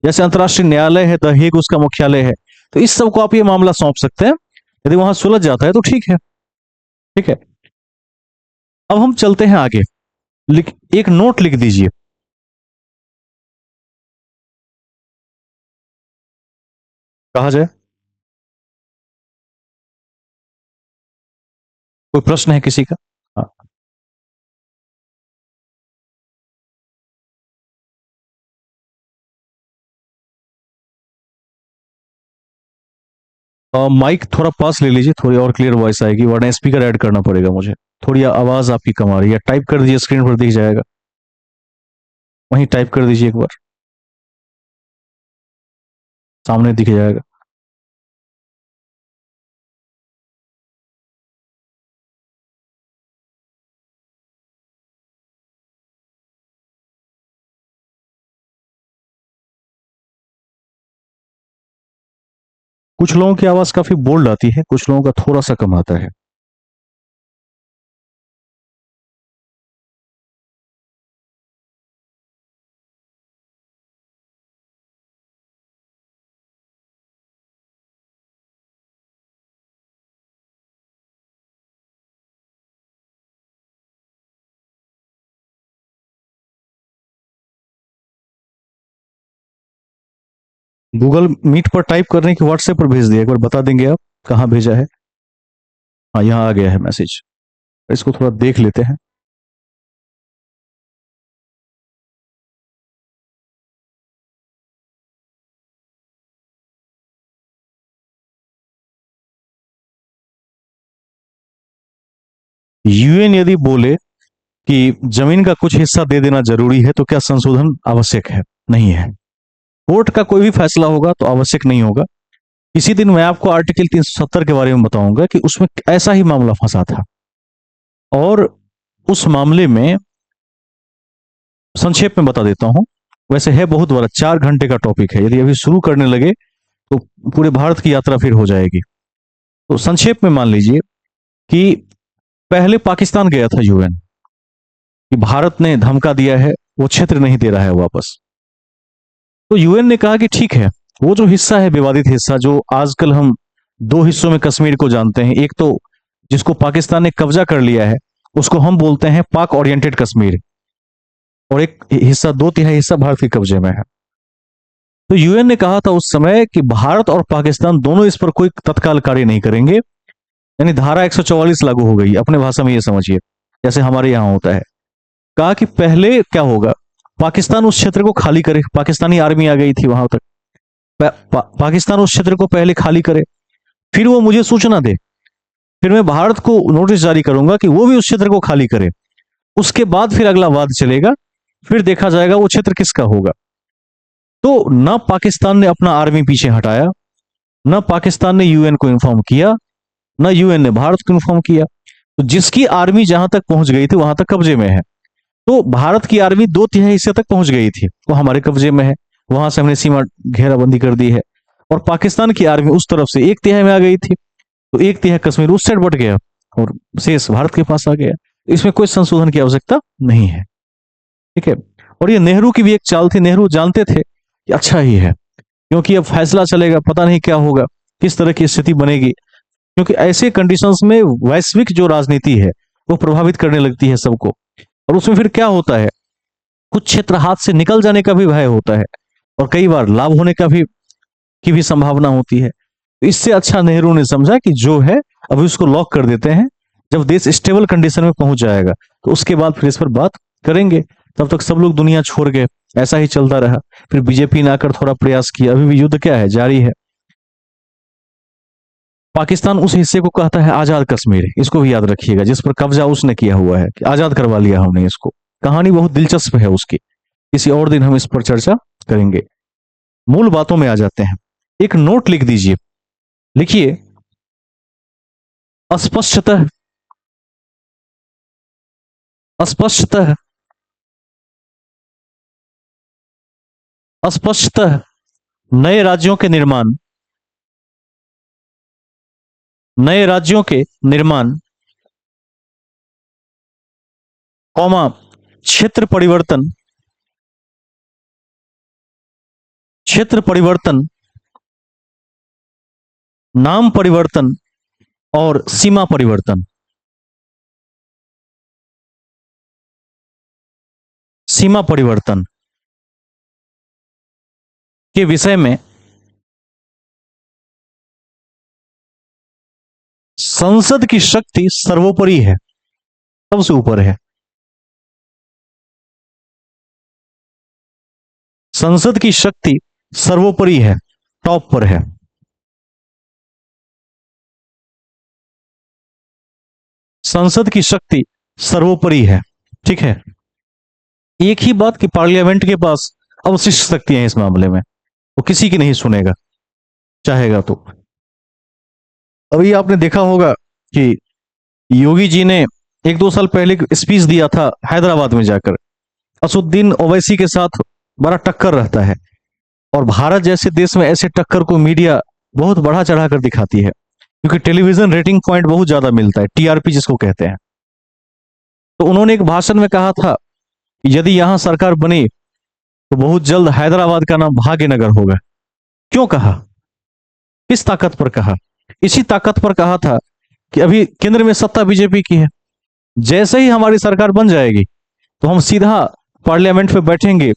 जैसे अंतर्राष्ट्रीय न्यायालय है, द हेग उसका मुख्यालय है, तो इस सब को आप ये मामला सौंप सकते हैं। यदि वहां सुलझ जाता है तो ठीक है। ठीक है, अब हम चलते हैं आगे। एक नोट लिख दीजिए। कहा जाए, कोई प्रश्न है किसी का? हाँ। माइक थोड़ा पास ले लीजिए, थोड़ी और क्लियर वॉइस आएगी, वरना स्पीकर ऐड करना पड़ेगा मुझे। थोड़ी आवाज आपकी कम आ रही है। टाइप कर दीजिए, स्क्रीन पर दिख जाएगा, वहीं टाइप कर दीजिए एक बार, सामने दिख जाएगा। कुछ लोगों की आवाज काफी बोल्ड आती है, कुछ लोगों का थोड़ा सा कम आता है। गूगल मीट पर टाइप करने की व्हाट्सएप पर भेज दिया, एक बार बता देंगे आप कहाँ भेजा है? हाँ, यहाँ आ गया है मैसेज, इसको थोड़ा देख लेते हैं। यूएन यदि बोले कि जमीन का कुछ हिस्सा दे देना जरूरी है तो क्या संशोधन आवश्यक है? नहीं है। कोर्ट का कोई भी फैसला होगा तो आवश्यक नहीं होगा। इसी दिन मैं आपको आर्टिकल 370 के बारे में बताऊंगा कि उसमें ऐसा ही मामला फंसा था, और उस मामले में संक्षेप में बता देता हूं। वैसे है बहुत बड़ा, 4 घंटे का टॉपिक है, यदि अभी शुरू करने लगे तो पूरे भारत की यात्रा फिर हो जाएगी। तो संक्षेप में मान लीजिए कि पहले पाकिस्तान गया था यूएन कि भारत ने धमका दिया है, वो क्षेत्र नहीं दे रहा है वापस। तो यूएन ने कहा कि ठीक है, वो जो हिस्सा है विवादित हिस्सा, जो आजकल हम दो हिस्सों में कश्मीर को जानते हैं, एक तो जिसको पाकिस्तान ने कब्जा कर लिया है उसको हम बोलते हैं पाक ओरिएंटेड कश्मीर, और एक हिस्सा, 2/3 हिस्सा भारत के कब्जे में है। तो यूएन ने कहा था उस समय कि भारत और पाकिस्तान दोनों इस पर कोई तत्काल कार्य नहीं करेंगे, यानी धारा 144 लागू हो गई, अपने भाषा में ये समझिए, जैसे हमारे यहां होता है। कहा कि पहले क्या होगा, पाकिस्तान उस क्षेत्र को खाली करे, पाकिस्तानी आर्मी आ गई थी वहां तक, पाकिस्तान उस क्षेत्र को पहले खाली करे, फिर वो मुझे सूचना दे, फिर मैं भारत को नोटिस जारी करूंगा कि वो भी उस क्षेत्र को खाली करे, उसके बाद फिर अगला वाद चलेगा, फिर देखा जाएगा वो क्षेत्र किसका होगा। तो न पाकिस्तान ने अपना आर्मी पीछे हटाया, न पाकिस्तान ने यूएन को इन्फॉर्म किया, न यूएन ने भारत को इन्फॉर्म किया। तो जिसकी आर्मी जहां तक पहुंच गई थी वहां तक कब्जे में है। तो भारत की आर्मी 2/3 हिस्से तक पहुंच गई थी, वो हमारे कब्जे में है, वहां से हमने सीमा घेराबंदी कर दी है। और पाकिस्तान की आर्मी उस तरफ से 1/3 में आ गई थी, तो 1/3 कश्मीर उस साइड बट गया और शेष भारत के पास आ गया। इसमें कोई संशोधन की आवश्यकता नहीं है, ठीक है। और ये नेहरू की भी एक चाल थी, नेहरू जानते थे कि अच्छा ही है, क्योंकि अब फैसला चलेगा, पता नहीं क्या होगा, किस तरह की स्थिति बनेगी, क्योंकि ऐसे कंडीशंस में वैश्विक जो राजनीति है वो प्रभावित करने लगती है सबको। और उसमें फिर क्या होता है, कुछ क्षेत्र हाथ से निकल जाने का भी भय होता है, और कई बार लाभ होने का भी की भी संभावना होती है। तो इससे अच्छा नेहरू ने समझा कि जो है अभी उसको लॉक कर देते हैं, जब देश स्टेबल कंडीशन में पहुंच जाएगा तो उसके बाद फिर इस पर बात करेंगे। तब तक सब लोग दुनिया छोड़ गए, ऐसा ही चलता रहा। फिर बीजेपी ने आकर थोड़ा प्रयास किया, अभी भी युद्ध क्या है, जारी है। पाकिस्तान उस हिस्से को कहता है आजाद कश्मीर, इसको भी याद रखिएगा, जिस पर कब्जा उसने किया हुआ है, कि आजाद करवा लिया हमने इसको। कहानी बहुत दिलचस्प है उसकी, किसी और दिन हम इस पर चर्चा करेंगे। मूल बातों में आ जाते हैं। एक नोट लिख दीजिए, लिखिए, अस्पष्टतः अस्पष्टतः अस्पष्टतः नए राज्यों के निर्माण, नए राज्यों के निर्माण, कौमा, क्षेत्र परिवर्तन, क्षेत्र परिवर्तन, नाम परिवर्तन और सीमा परिवर्तन, सीमा परिवर्तन के विषय में संसद की शक्ति सर्वोपरि है, सबसे ऊपर है। संसद की शक्ति सर्वोपरि है, टॉप पर है। संसद की शक्ति सर्वोपरि है, ठीक है। एक ही बात कि पार्लियामेंट के पास अवशिष्ट शक्तियां हैं इस मामले में, वो किसी की नहीं सुनेगा, चाहेगा तो। अभी आपने देखा होगा कि योगी जी ने 1-2 साल पहले स्पीच दिया था हैदराबाद में जाकर, असुद्दीन ओवैसी के साथ बड़ा टक्कर रहता है, और भारत जैसे देश में ऐसे टक्कर को मीडिया बहुत बढ़ा चढ़ाकर दिखाती है, क्योंकि टेलीविजन रेटिंग पॉइंट बहुत ज्यादा मिलता है, टीआरपी जिसको कहते हैं। तो उन्होंने एक भाषण में कहा था कि यदि यहां सरकार बनी तो बहुत जल्द हैदराबाद का नाम भाग्यनगर होगा। क्यों कहा, किस ताकत पर कहा? इसी ताकत पर कहा था कि अभी केंद्र में सत्ता बीजेपी की है, जैसे ही हमारी सरकार बन जाएगी तो हम सीधा पार्लियामेंट पे बैठेंगे,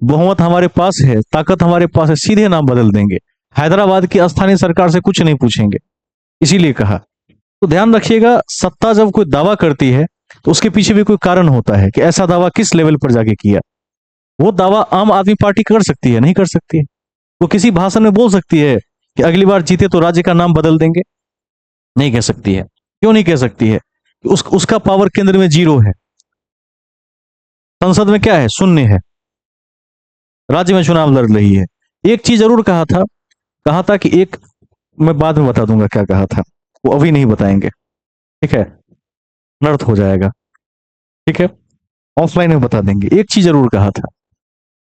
बहुमत हमारे पास है, ताकत हमारे पास है, सीधे नाम बदल देंगे, हैदराबाद की स्थानीय सरकार से कुछ नहीं पूछेंगे। इसीलिए कहा। तो ध्यान रखिएगा, सत्ता जब कोई दावा करती है तो उसके पीछे भी कोई कारण होता है कि ऐसा दावा किस लेवल पर जाके किया। वो दावा आम आदमी पार्टी कर सकती है, नहीं कर सकती है। वो किसी भाषण में बोल सकती है कि अगली बार जीते तो राज्य का नाम बदल देंगे, नहीं कह सकती है। क्यों नहीं कह सकती है? उसका पावर केंद्र में 0 है, संसद में क्या है, शून्य है, राज्य में चुनाव लड़ रही है। एक चीज जरूर कहा था कि एक, मैं बाद में बता दूंगा क्या कहा था, वो अभी नहीं बताएंगे, ठीक है, नर्थ हो जाएगा। ठीक है, ऑफलाइन में बता देंगे। एक चीज जरूर कहा था,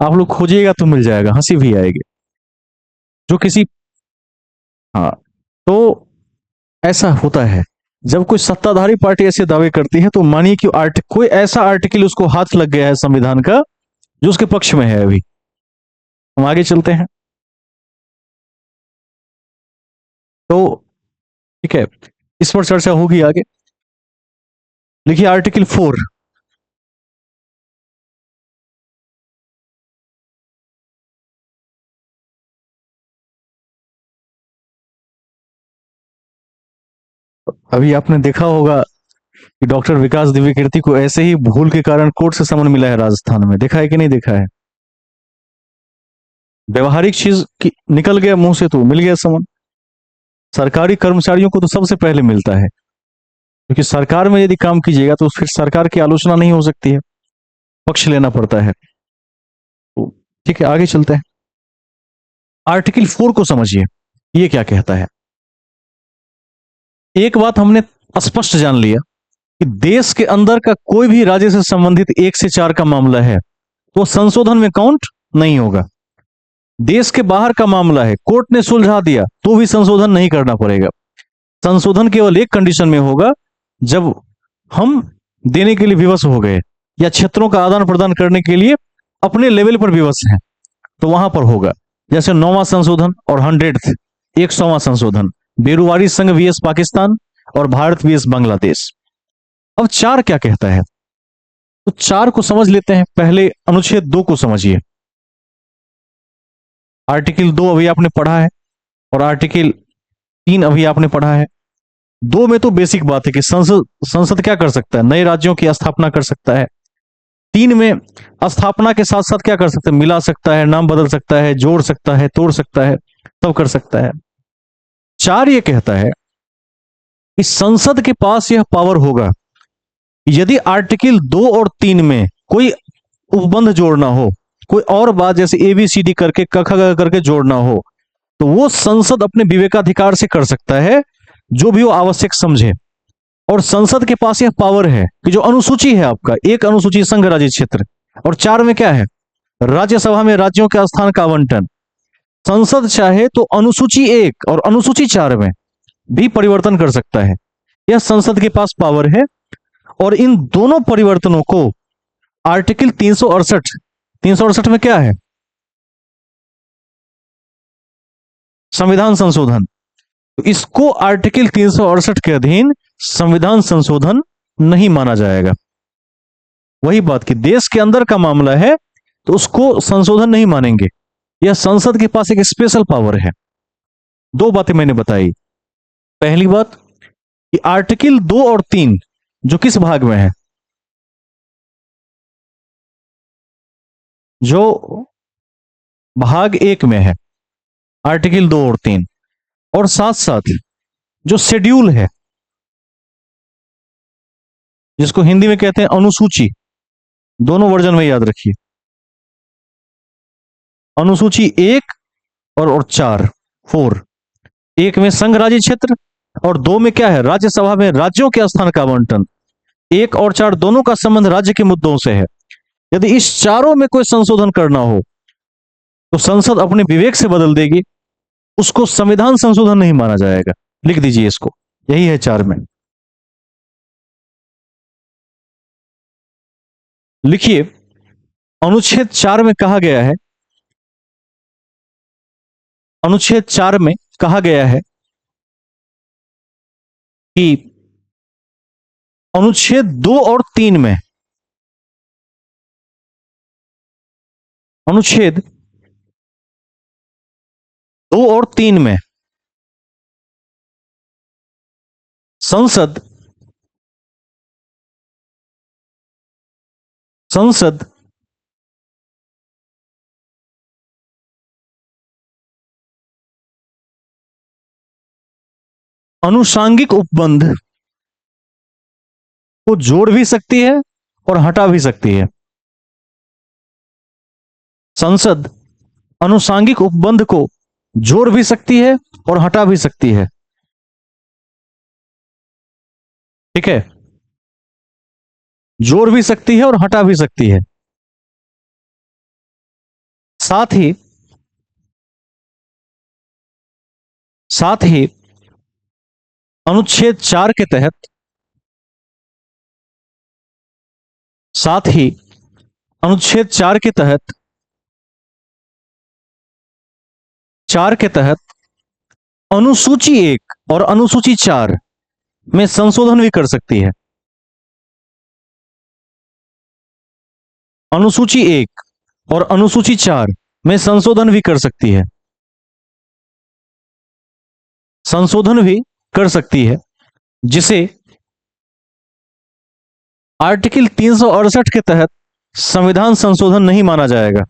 आप लोग खोजिएगा तो मिल जाएगा, हंसी भी आएगी। जो किसी, हाँ, तो ऐसा होता है जब कोई सत्ताधारी पार्टी ऐसे दावे करती है, तो मानिए कि कोई ऐसा आर्टिकल उसको हाथ लग गया है संविधान का जो उसके पक्ष में है। अभी हम आगे चलते हैं। तो ठीक है, इस पर चर्चा होगी आगे। लिखिए आर्टिकल 4। अभी आपने देखा होगा कि डॉक्टर विकास दिव्य कीर्ति को ऐसे ही भूल के कारण कोर्ट से समन मिला है राजस्थान में। देखा है कि नहीं देखा है? व्यवहारिक चीज की निकल गया मुंह से तो मिल गया समन। सरकारी कर्मचारियों को तो सबसे पहले मिलता है, क्योंकि सरकार में यदि काम कीजिएगा तो फिर सरकार की आलोचना नहीं हो सकती है, पक्ष लेना पड़ता है। तो ठीक है, आगे चलते हैं। आर्टिकल 4 को समझिए, ये क्या कहता है। एक बात हमने स्पष्ट जान लिया कि देश के अंदर का कोई भी राज्य से संबंधित 1 से 4 का मामला है तो संशोधन में काउंट नहीं होगा। देश के बाहर का मामला है, कोर्ट ने सुलझा दिया तो भी संशोधन नहीं करना पड़ेगा। संशोधन केवल एक कंडीशन में होगा, जब हम देने के लिए विवश हो गए या क्षेत्रों का आदान प्रदान करने के लिए अपने लेवल पर विवश हैं, तो वहां पर होगा। जैसे 9वां संशोधन और 100वां संशोधन, बेरुवारी संघ वीएस पाकिस्तान और भारत वीएस बांग्लादेश। अब 4 क्या कहता है, तो 4 को समझ लेते हैं। पहले अनुच्छेद 2 को समझिए। आर्टिकल 2 अभी आपने पढ़ा है और आर्टिकल 3 अभी आपने पढ़ा है। 2 में तो बेसिक बात है कि संसद संसद क्या कर सकता है, नए राज्यों की स्थापना कर सकता है। 3 में स्थापना के साथ साथ क्या कर सकता है, मिला सकता है, नाम बदल सकता है, जोड़ सकता है, तोड़ सकता है, सब कर सकता है। 4 ये कहता है कि संसद के पास यह पावर होगा, यदि आर्टिकल 2 और 3 में कोई उपबंध जोड़ना हो, कोई और बात जैसे एबीसीडी करके क ख ग करके जोड़ना हो, तो वो संसद अपने विवेकाधिकार से कर सकता है, जो भी वो आवश्यक समझे। और संसद के पास यह पावर है कि जो अनुसूची है आपका, एक अनुसूची संघ राज्य क्षेत्र, और 4 में क्या है, राज्यसभा में राज्यों के स्थान का आवंटन। संसद चाहे तो अनुसूची 1 और अनुसूची 4 में भी परिवर्तन कर सकता है। यह संसद के पास पावर है। और इन दोनों परिवर्तनों को आर्टिकल 368 में क्या है, संविधान संशोधन, तो इसको आर्टिकल 368 के अधीन संविधान संशोधन नहीं माना जाएगा। वही बात कि देश के अंदर का मामला है तो उसको संशोधन नहीं मानेंगे। यह संसद के पास एक स्पेशल पावर है। 2 बातें मैंने बताई। पहली बात कि आर्टिकल 2 और 3 जो किस भाग में है, जो भाग 1 में है, आर्टिकल 2 और 3, और साथ साथ जो शेड्यूल है, जिसको हिंदी में कहते हैं अनुसूची, दोनों वर्जन में याद रखिए, अनुसूची 1 और 4 एक में संघ राज्य क्षेत्र और 2 में क्या है, राज्यसभा में राज्यों के स्थान का आवंटन। 1 और 4 दोनों का संबंध राज्य के मुद्दों से है। यदि इस चारों में कोई संशोधन करना हो तो संसद अपने विवेक से बदल देगी, उसको संविधान संशोधन नहीं माना जाएगा। लिख दीजिए इसको, यही है 4 में। लिखिए, अनुच्छेद 4 में कहा गया है, अनुच्छेद 4 में कहा गया है कि अनुच्छेद 2 और 3 में, अनुच्छेद 2 और 3 में संसद संसद अनुषांगिक उपबंध को जोड़ भी सकती है और हटा भी सकती है। संसद अनुषांगिक उपबंध को जोड़ भी सकती है और हटा भी सकती है। ठीक है, जोड़ भी सकती है और हटा भी सकती है। साथ ही साथ ही अनुच्छेद 4 के तहत साथ ही अनुच्छेद 4 के तहत 4 के तहत अनुसूची 1 और अनुसूची 4 में संशोधन भी कर सकती है। अनुसूची 1 और अनुसूची 4 में संशोधन भी कर सकती है। संशोधन भी कर सकती है, जिसे आर्टिकल 368 के तहत संविधान संशोधन नहीं माना जाएगा।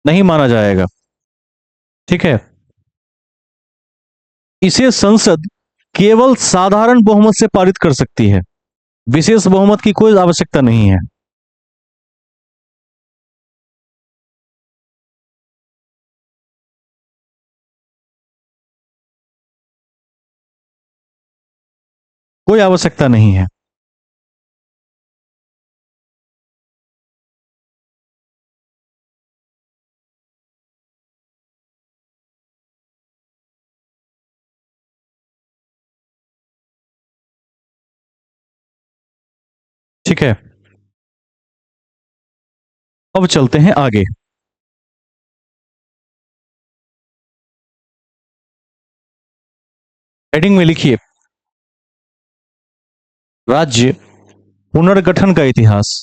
नहीं माना जाएगा, ठीक है। इसे संसद केवल साधारण बहुमत से पारित कर सकती है, विशेष बहुमत की कोई आवश्यकता नहीं है। कोई आवश्यकता नहीं है। ठीक है, अब चलते हैं आगे। हेडिंग में लिखिए, राज्य पुनर्गठन का इतिहास।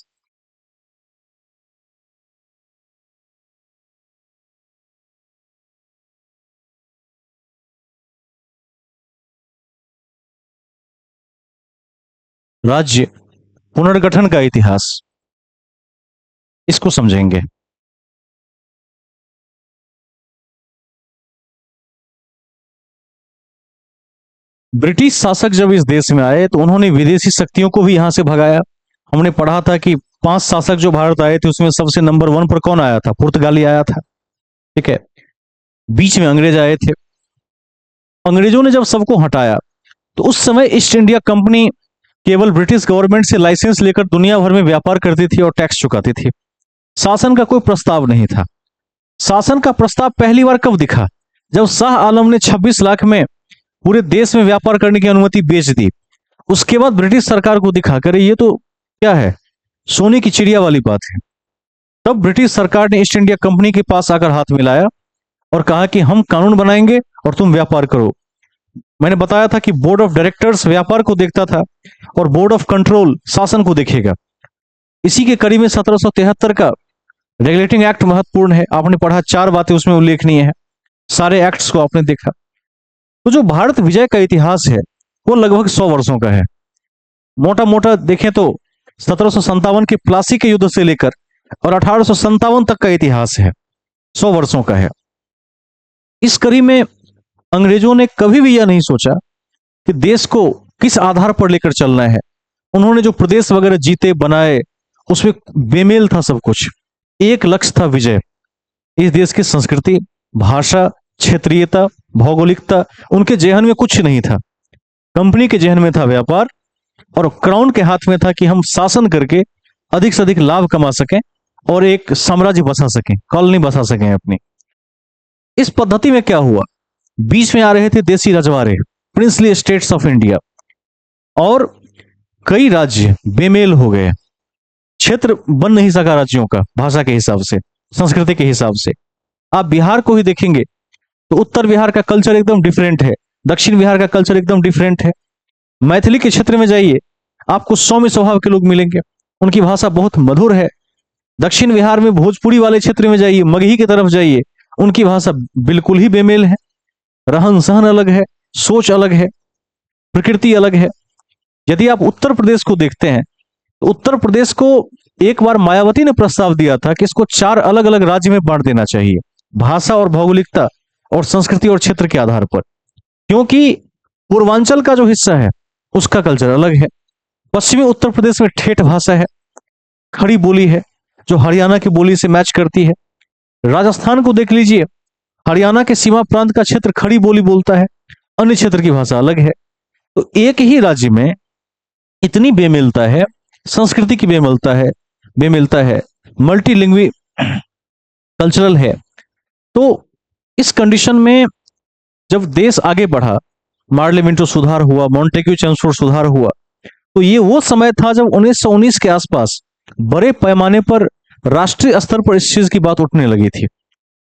राज्य पुनर्गठन का इतिहास, इसको समझेंगे। ब्रिटिश शासक जब इस देश में आए तो उन्होंने विदेशी शक्तियों को भी यहां से भगाया। हमने पढ़ा था कि 5 शासक जो भारत आए थे उसमें सबसे नंबर 1 पर कौन आया था? पुर्तगाली आया था, ठीक है। बीच में अंग्रेज आए थे। अंग्रेजों ने जब सबको हटाया तो उस समय ईस्ट इंडिया कंपनी केवल ब्रिटिश गवर्नमेंट से लाइसेंस लेकर दुनिया भर में व्यापार करती थी और टैक्स चुकाती थी। शासन का कोई प्रस्ताव नहीं था। शासन का प्रस्ताव पहली बार कब दिखा? जब शाह आलम ने 26 लाख में पूरे देश में व्यापार करने की अनुमति बेच दी। उसके बाद ब्रिटिश सरकार को दिखा करे ये तो क्या है, सोने की चिड़िया वाली बात है। तब ब्रिटिश सरकार ने ईस्ट इंडिया कंपनी के पास आकर हाथ मिलाया और कहा कि हम कानून बनाएंगे और तुम व्यापार करो। मैंने बताया था कि बोर्ड ऑफ डायरेक्टर्स व्यापार को देखता था और बोर्ड ऑफ कंट्रोल शासन को देखेगा। इसी के कड़ी में 1773 का रेगुलेटिंग एक्ट महत्वपूर्ण है। आपने पढ़ा, 4 बातें उसमें उल्लेखनीय है। सारे एक्ट्स को आपने देखा। तो जो भारत विजय का इतिहास है वो लगभग 100 वर्षों का है। मोटा मोटा देखें तो 1757 के प्लासी के युद्ध से लेकर और 1857 तक का इतिहास है, 100 वर्षों का है। इस कड़ी में अंग्रेजों ने कभी भी यह नहीं सोचा कि देश को किस आधार पर लेकर चलना है। उन्होंने जो प्रदेश वगैरह जीते बनाए उसमें बेमेल था सब कुछ। एक लक्ष्य था विजय। इस देश की संस्कृति, भाषा, क्षेत्रीयता, भौगोलिकता, उनके जेहन में कुछ नहीं था। कंपनी के जेहन में था व्यापार और क्राउन के हाथ में था कि हम शासन करके अधिक से अधिक लाभ कमा सकें और एक साम्राज्य बसा सकें, कॉलोनी बसा सकें अपनी। इस पद्धति में क्या हुआ, बीच में आ रहे थे देसी रजवाड़े, प्रिंसली स्टेट्स ऑफ इंडिया, और कई राज्य बेमेल हो गए। क्षेत्र बन नहीं सका राज्यों का, भाषा के हिसाब से, संस्कृति के हिसाब से। आप बिहार को ही देखेंगे तो उत्तर बिहार का कल्चर एकदम डिफरेंट है, दक्षिण बिहार का कल्चर एकदम डिफरेंट है। मैथिली के क्षेत्र में जाइए, आपको सौम्य स्वभाव के लोग मिलेंगे, उनकी भाषा बहुत मधुर है। दक्षिण बिहार में भोजपुरी वाले क्षेत्र में जाइए, मगही की तरफ जाइए, उनकी भाषा बिल्कुल ही बेमेल है। रहन सहन अलग है, सोच अलग है, प्रकृति अलग है। यदि आप उत्तर प्रदेश को देखते हैं तो उत्तर प्रदेश को एक बार मायावती ने प्रस्ताव दिया था कि इसको 4 अलग अलग राज्य में बांट देना चाहिए, भाषा और भौगोलिकता और संस्कृति और क्षेत्र के आधार पर। क्योंकि पूर्वांचल का जो हिस्सा है उसका कल्चर अलग है। पश्चिमी उत्तर प्रदेश में ठेठ भाषा है, खड़ी बोली है, जो हरियाणा की बोली से मैच करती है। राजस्थान को देख लीजिए, हरियाणा के सीमा प्रांत का क्षेत्र खड़ी बोली बोलता है, अन्य क्षेत्र की भाषा अलग है। तो एक ही राज्य में इतनी बेमिलता है, संस्कृति की बेमिलता है, मल्टीलिंग्वी कल्चरल है। तो इस कंडीशन में जब देश आगे बढ़ा, मार्लेमिंटो सुधार हुआ, मॉन्टेग्यू चेम्सफोर्ड सुधार हुआ, तो ये वो समय था जब 1919 के आसपास बड़े पैमाने पर राष्ट्रीय स्तर पर इस चीज की बात उठने लगी थी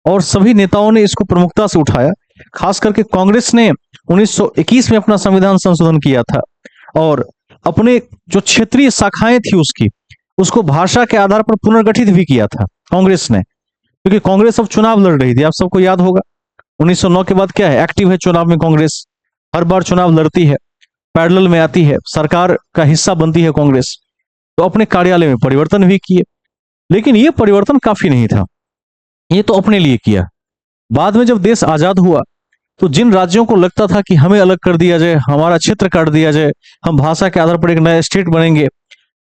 और सभी नेताओं ने इसको प्रमुखता से उठाया। खास करके कांग्रेस ने 1921 में अपना संविधान संशोधन किया था और अपने जो क्षेत्रीय शाखाएं थी उसको भाषा के आधार पर पुनर्गठित भी किया था कांग्रेस ने, क्योंकि कांग्रेस अब चुनाव लड़ रही थी। आप सबको याद होगा 1909 के बाद क्या है, एक्टिव है चुनाव में कांग्रेस, हर बार चुनाव लड़ती है, पैरेलल में आती है, सरकार का हिस्सा बनती है कांग्रेस। तो अपने कार्यालय में परिवर्तन भी किए, लेकिन ये परिवर्तन काफी नहीं था, ये तो अपने लिए किया। बाद में जब देश आजाद हुआ तो जिन राज्यों को लगता था कि हमें अलग कर दिया जाए, हमारा क्षेत्र काट दिया जाए, हम भाषा के आधार पर एक नया स्टेट बनेंगे,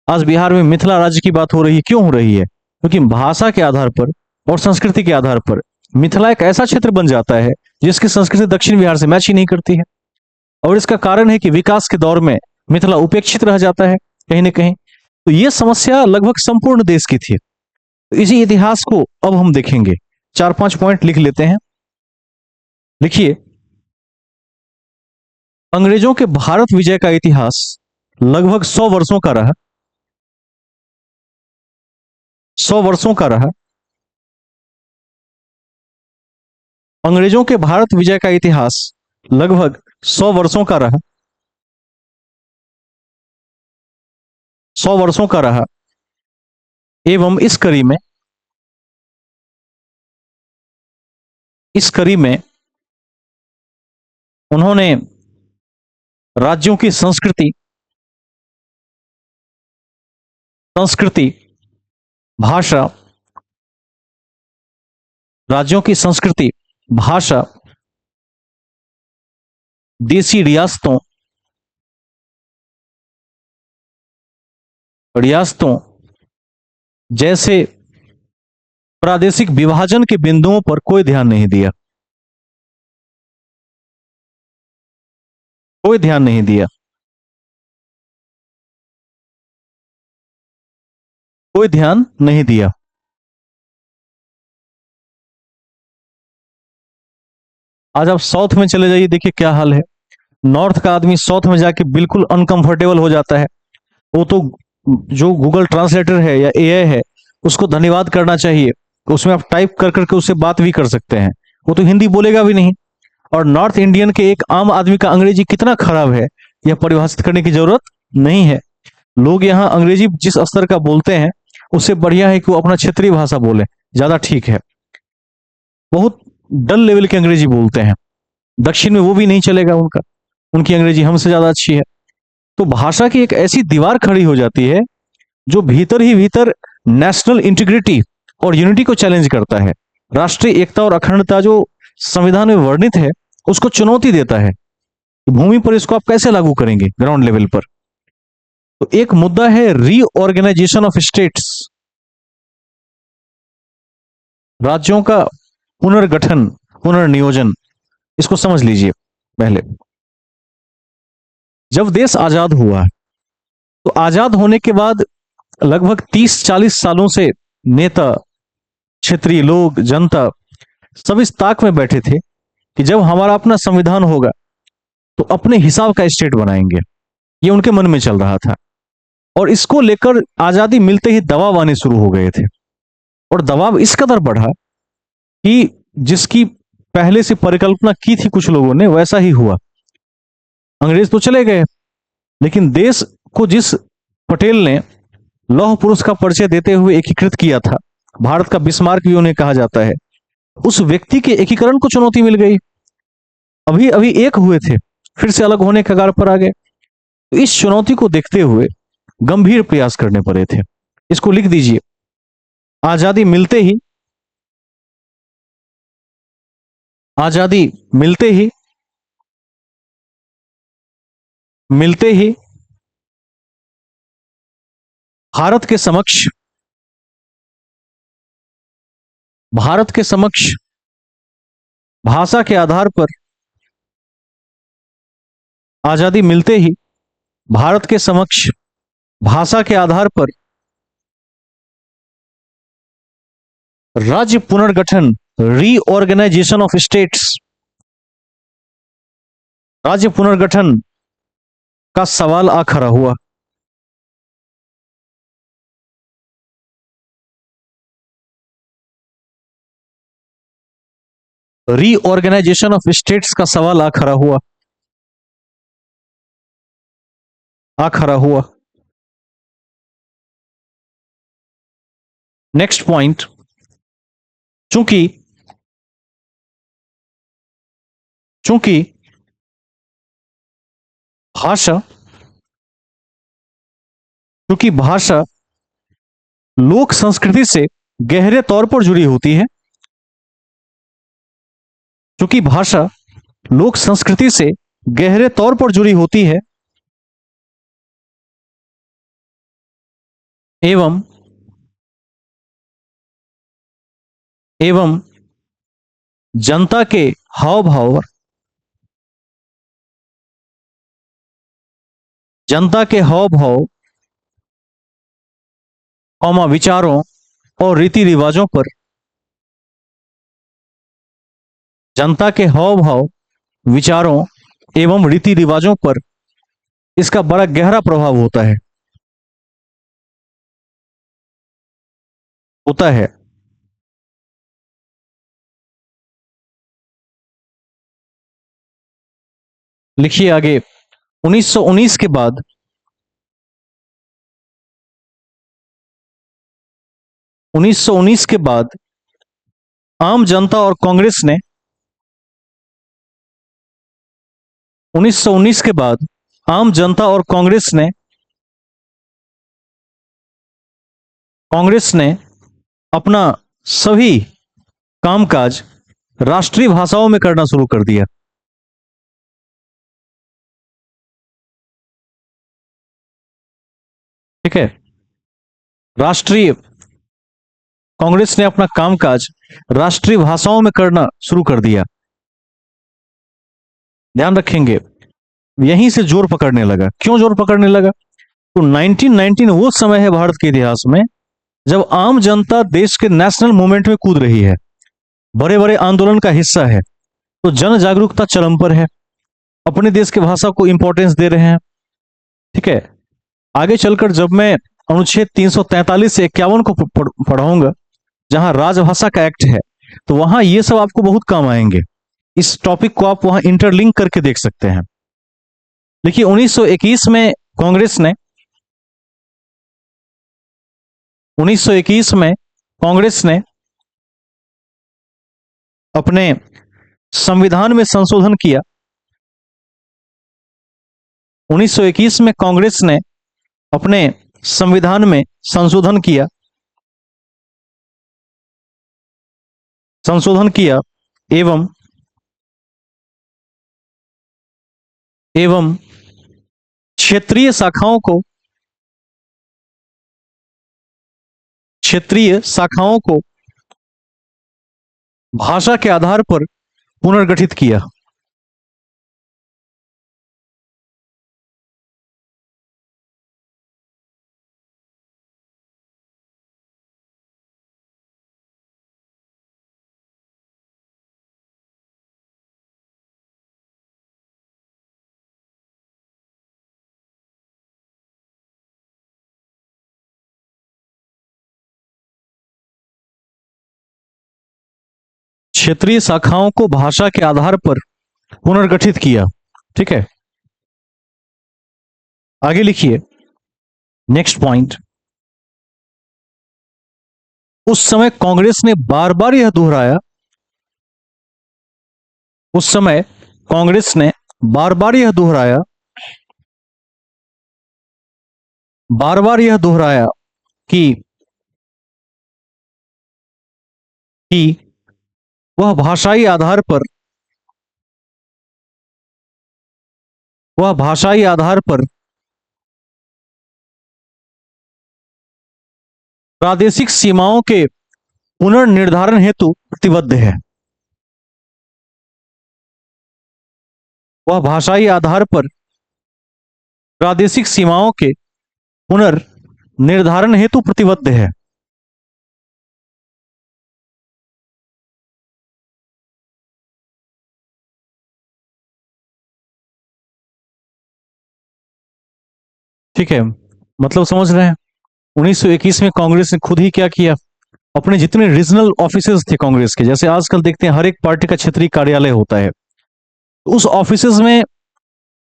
आज बिहार में मिथिला राज्य की बात हो रही है। क्यों हो रही है? क्योंकि भाषा के आधार पर और संस्कृति के आधार पर मिथिला एक ऐसा क्षेत्र बन जाता है जिसकी संस्कृति दक्षिण बिहार से मैच ही नहीं करती है, और इसका कारण है कि विकास के दौर में मिथिला उपेक्षित रह जाता है कहीं ना कहीं। तो ये समस्या लगभग संपूर्ण देश की थी। तो इसी इतिहास को अब हम देखेंगे, 4-5 पॉइंट लिख लेते हैं। लिखिए, अंग्रेजों के भारत विजय का इतिहास लगभग 100 वर्षों का रहा। 100 वर्षों का रहा। अंग्रेजों के भारत विजय का इतिहास लगभग 100 वर्षों का रहा। 100 वर्षों का रहा एवं इस कड़ी में उन्होंने राज्यों की संस्कृति, भाषा, राज्यों की संस्कृति, भाषा, देसी रियासतों जैसे प्रादेशिक विभाजन के बिंदुओं पर कोई ध्यान नहीं दिया। कोई ध्यान नहीं दिया। कोई ध्यान नहीं दिया। आज आप साउथ में चले जाइए, देखिए क्या हाल है। नॉर्थ का आदमी साउथ में जाके बिल्कुल अनकंफर्टेबल हो जाता है। वो तो जो गूगल ट्रांसलेटर है या एआई है, उसको धन्यवाद करना चाहिए। तो उसमें आप टाइप कर करके उससे बात भी कर सकते हैं, वो तो हिंदी बोलेगा भी नहीं। और नॉर्थ इंडियन के एक आम आदमी का अंग्रेजी कितना खराब है, यह परिभाषित करने की जरूरत नहीं है। लोग यहाँ अंग्रेजी जिस स्तर का बोलते हैं, उससे बढ़िया है कि वो अपना क्षेत्रीय भाषा बोले, ज्यादा ठीक है। बहुत डल लेवल की अंग्रेजी बोलते हैं, दक्षिण में वो भी नहीं चलेगा उनका, उनकी अंग्रेजी हमसे ज्यादा अच्छी है। तो भाषा की एक ऐसी दीवार खड़ी हो जाती है जो भीतर ही भीतर नेशनल इंटीग्रिटी और यूनिटी को चैलेंज करता है। राष्ट्रीय एकता और अखंडता जो संविधान में वर्णित है, उसको चुनौती देता है। भूमि पर इसको आप कैसे लागू करेंगे ग्राउंड लेवल पर? तो एक मुद्दा है रीऑर्गेनाइजेशन ऑफ स्टेट्स, राज्यों का पुनर्गठन, पुनर्नियोजन। इसको समझ लीजिए। पहले जब देश आजाद हुआ, तो आजाद होने के बाद लगभग 30-40 सालों से नेता, क्षेत्रीय लोग, जनता सब इस ताक में बैठे थे कि जब हमारा अपना संविधान होगा तो अपने हिसाब का स्टेट बनाएंगे। ये उनके मन में चल रहा था और इसको लेकर आजादी मिलते ही दबाव आने शुरू हो गए थे। और दबाव इस कदर बढ़ा कि जिसकी पहले से परिकल्पना की थी कुछ लोगों ने, वैसा ही हुआ। अंग्रेज तो चले गए, लेकिन देश को जिस पटेल ने लौह पुरुष का परिचय देते हुए एकीकृत किया था, भारत का बिस्मार्क भी उन्हें कहा जाता है, उस व्यक्ति के एकीकरण को चुनौती मिल गई। अभी अभी एक हुए थे, फिर से अलग होने के कगार पर आ गए। तो इस चुनौती को देखते हुए गंभीर प्रयास करने पड़े थे। इसको लिख दीजिए, आजादी मिलते ही, आजादी मिलते ही, मिलते ही भारत के समक्ष भारत के समक्ष भाषा के आधार पर आजादी मिलते ही भारत के समक्ष भाषा के आधार पर राज्य पुनर्गठन, रीऑर्गेनाइजेशन ऑफ स्टेट्स, राज्य पुनर्गठन का सवाल आ खड़ा हुआ। रीऑर्गेनाइजेशन ऑफ स्टेट्स का सवाल आ खड़ा हुआ। नेक्स्ट पॉइंट, चूंकि भाषा चूंकि भाषा लोक संस्कृति से गहरे तौर पर जुड़ी होती है, चूंकि भाषा लोक संस्कृति से गहरे तौर पर जुड़ी होती है एवं जनता के हाव भाव, विचारों और रीति रिवाजों पर, जनता के हाव भाव, विचारों एवं रीति रिवाजों पर इसका बड़ा गहरा प्रभाव होता है। लिखिए आगे, 1919 के बाद 1919 के बाद आम जनता और कांग्रेस ने 1919 के बाद आम जनता और कांग्रेस ने अपना सभी कामकाज राष्ट्रीय भाषाओं में करना शुरू कर दिया। ठीक है, कांग्रेस ने अपना कामकाज राष्ट्रीय भाषाओं में करना शुरू कर दिया। ध्यान रखेंगे, यहीं से जोर पकड़ने लगा। क्यों जोर पकड़ने लगा? तो 1919 वो समय है भारत के इतिहास में जब आम जनता देश के नेशनल मूवमेंट में कूद रही है, बड़े बड़े आंदोलन का हिस्सा है, तो जन जागरूकता चरम पर है, अपने देश की भाषा को इंपॉर्टेंस दे रहे हैं। ठीक है, आगे चलकर जब मैं अनुच्छेद 343 से 51 को पढ़ाऊंगा, जहां राजभाषा का एक्ट है, तो वहां ये सब आपको बहुत काम आएंगे। इस टॉपिक को आप वहां इंटरलिंक करके देख सकते हैं। देखिए, 1921 में कांग्रेस ने अपने संविधान में संशोधन किया। 1921 में कांग्रेस ने अपने संविधान में संशोधन एवं क्षेत्रीय शाखाओं को भाषा के आधार पर पुनर्गठित किया। क्षेत्रीय शाखाओं को भाषा के आधार पर पुनर्गठित किया। ठीक है, आगे लिखिए, नेक्स्ट पॉइंट, उस समय कांग्रेस ने बार बार यह दोहराया कि वह भाषाई आधार पर प्रादेशिक सीमाओं के पुनर्निर्धारण हेतु प्रतिबद्ध है। वह भाषाई आधार पर प्रादेशिक सीमाओं के पुनर्निर्धारण हेतु प्रतिबद्ध है। ठीक है, मतलब समझ रहे हैं। 1921 में कांग्रेस ने खुद ही क्या किया, अपने जितने रीजनल ऑफिसेज थे कांग्रेस के, जैसे आजकल देखते हैं हर एक पार्टी का क्षेत्रीय कार्यालय होता है, तो उस ऑफिसेज में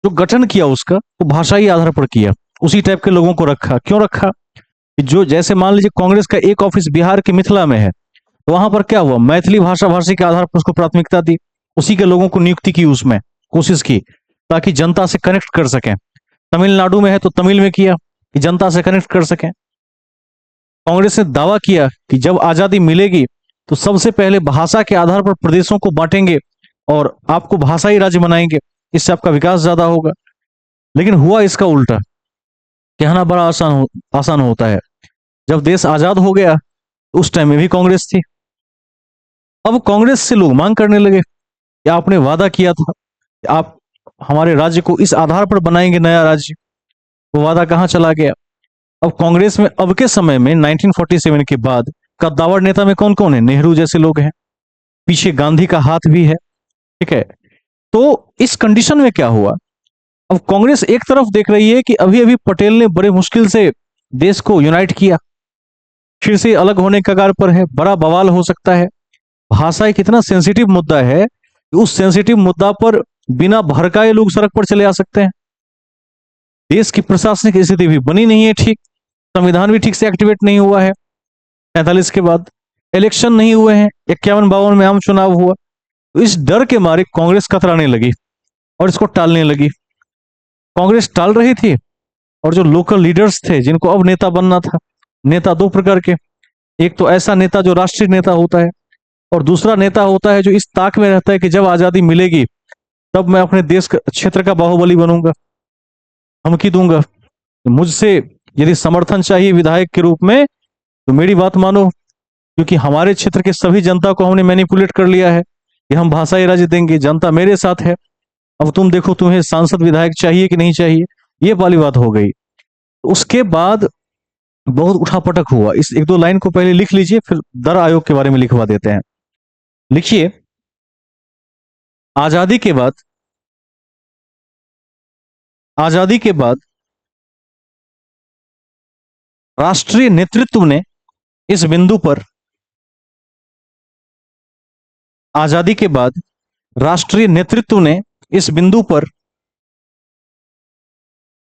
जो गठन किया उसका, वो भाषाई आधार पर किया। उसी टाइप के लोगों को रखा। क्यों रखा? कि जो, जैसे मान लीजिए कांग्रेस का एक ऑफिस बिहार के मिथिला में है, तो वहां पर क्या हुआ, मैथिली भाषा भाषी के आधार पर उसको प्राथमिकता दी, उसी के लोगों को नियुक्ति की, उसमें कोशिश की ताकि जनता से कनेक्ट कर सकें। तमिलनाडु में है तो तमिल में किया कि जनता से कनेक्ट कर सकें। कांग्रेस ने दावा किया कि जब आजादी मिलेगी तो सबसे पहले भाषा के आधार पर प्रदेशों को बांटेंगे और आपको भाषाई राज्य बनाएंगे, इससे आपका विकास ज्यादा होगा। लेकिन हुआ इसका उल्टा। कहना बड़ा आसान होता है। जब देश आजाद हो गया तो उस टाइम में भी कांग्रेस थी। अब कांग्रेस से लोग मांग करने लगे कि आपने वादा किया था कि आप हमारे राज्य को इस आधार पर बनाएंगे, नया राज्य। वो वादा कहां चला गया? अब कांग्रेस में अब के समय में 1947 के बाद कद्दावर नेता में कौन कौन है? नेहरू जैसे लोग हैं, पीछे गांधी का हाथ भी है। ठीक है, तो इस कंडीशन में क्या हुआ, अब कांग्रेस एक तरफ देख रही है कि अभी अभी पटेल ने बड़े मुश्किल से देश को यूनाइट किया, फिर से अलग होने के कगार पर है, बड़ा बवाल हो सकता है। भाषा एक इतना सेंसिटिव मुद्दा है कि उस सेंसिटिव मुद्दा पर बिना भड़काए लोग सड़क पर चले आ सकते हैं। देश की प्रशासनिक स्थिति भी बनी नहीं है ठीक, संविधान भी ठीक से एक्टिवेट नहीं हुआ है। 45 के बाद इलेक्शन नहीं हुए हैं, 51-52 में आम चुनाव हुआ, तो इस डर के मारे कांग्रेस कतराने लगी और इसको टालने लगी। कांग्रेस टाल रही थी और जो लोकल लीडर्स थे जिनको अब नेता बनना था, नेता दो प्रकार के, एक तो ऐसा नेता जो राष्ट्रीय नेता होता है, और दूसरा नेता होता है जो इस ताक में रहता है कि जब आजादी मिलेगी तब मैं अपने देश क्षेत्र का बाहुबली बनूंगा, धमकी दूंगा। मुझसे यदि समर्थन चाहिए विधायक के रूप में तो मेरी बात मानो, क्योंकि हमारे क्षेत्र के सभी जनता को हमने मैनिपुलेट कर लिया है कि हम भाषाई राज्य देंगे, जनता मेरे साथ है। अब तुम देखो तुम्हें सांसद विधायक चाहिए कि नहीं चाहिए, ये वाली बात हो गई। उसके बाद बहुत उठापटक हुआ। इस एक दो लाइन को पहले लिख लीजिए, फिर दर आयोग के बारे में लिखवा देते हैं। लिखिए, आजादी के बाद, आजादी के बाद राष्ट्रीय नेतृत्व ने इस बिंदु पर, आजादी के बाद राष्ट्रीय नेतृत्व ने इस बिंदु पर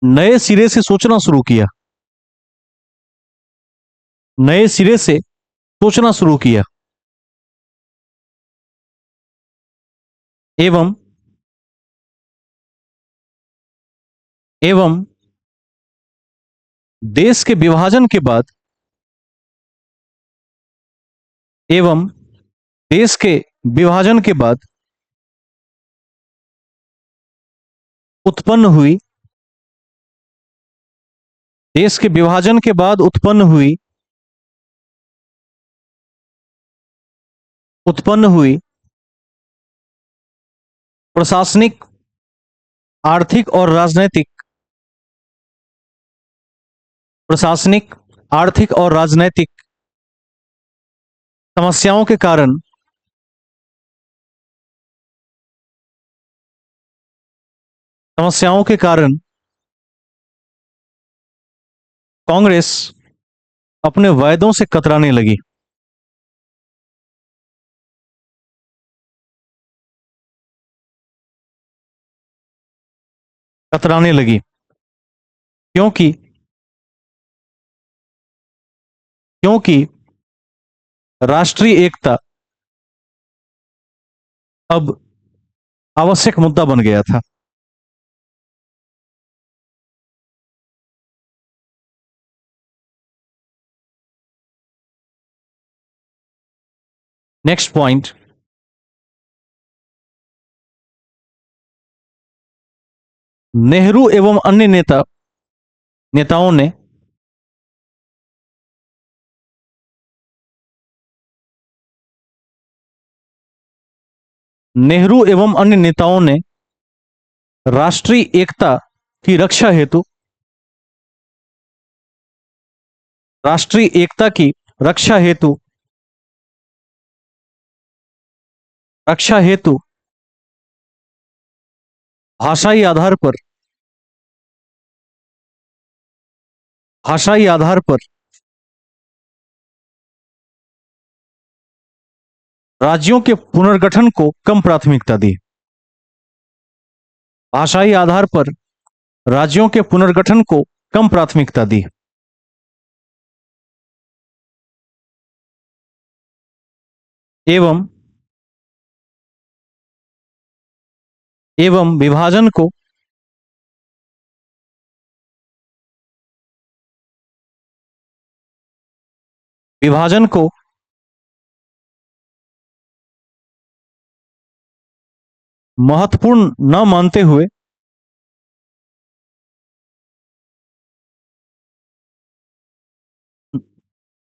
नए सिरे से सोचना शुरू किया, नए सिरे से सोचना शुरू किया एवं एवं देश के विभाजन के बाद, एवं देश के विभाजन के बाद उत्पन्न हुई, देश के विभाजन के बाद उत्पन्न हुई प्रशासनिक, आर्थिक और राजनैतिक, प्रशासनिक, आर्थिक और राजनैतिक समस्याओं के कारण, समस्याओं के कारण कांग्रेस अपने वायदों से कतराने लगी। कतराने लगी क्योंकि क्योंकि राष्ट्रीय एकता अब आवश्यक मुद्दा बन गया था। नेक्स्ट पॉइंट, नेहरू एवं अन्य नेताओं ने नेहरू एवं अन्य नेताओं ने राष्ट्रीय एकता की रक्षा हेतु राष्ट्रीय एकता की रक्षा हेतु रक्षा हेतु भाषाई आधार पर भाषाई आधार पर राज्यों के पुनर्गठन को कम प्राथमिकता दी। भाषाई आधार पर राज्यों के पुनर्गठन को कम प्राथमिकता दी एवं एवं विभाजन को महत्वपूर्ण न मानते हुए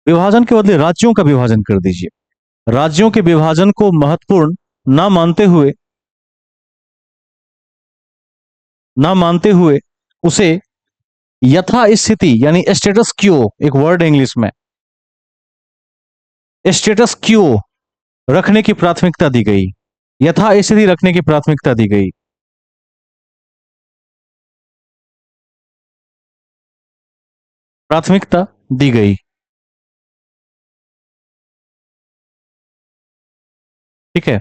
विभाजन के बदले राज्यों का विभाजन कर दीजिए। राज्यों के विभाजन को महत्वपूर्ण न मानते हुए उसे यथा स्थिति यानी स्टेटस क्यो, एक वर्ड है इंग्लिश में, स्टेटस क्यो रखने की प्राथमिकता दी गई। यथा स्थिति रखने की प्राथमिकता दी गई। प्राथमिकता दी गई। ठीक है।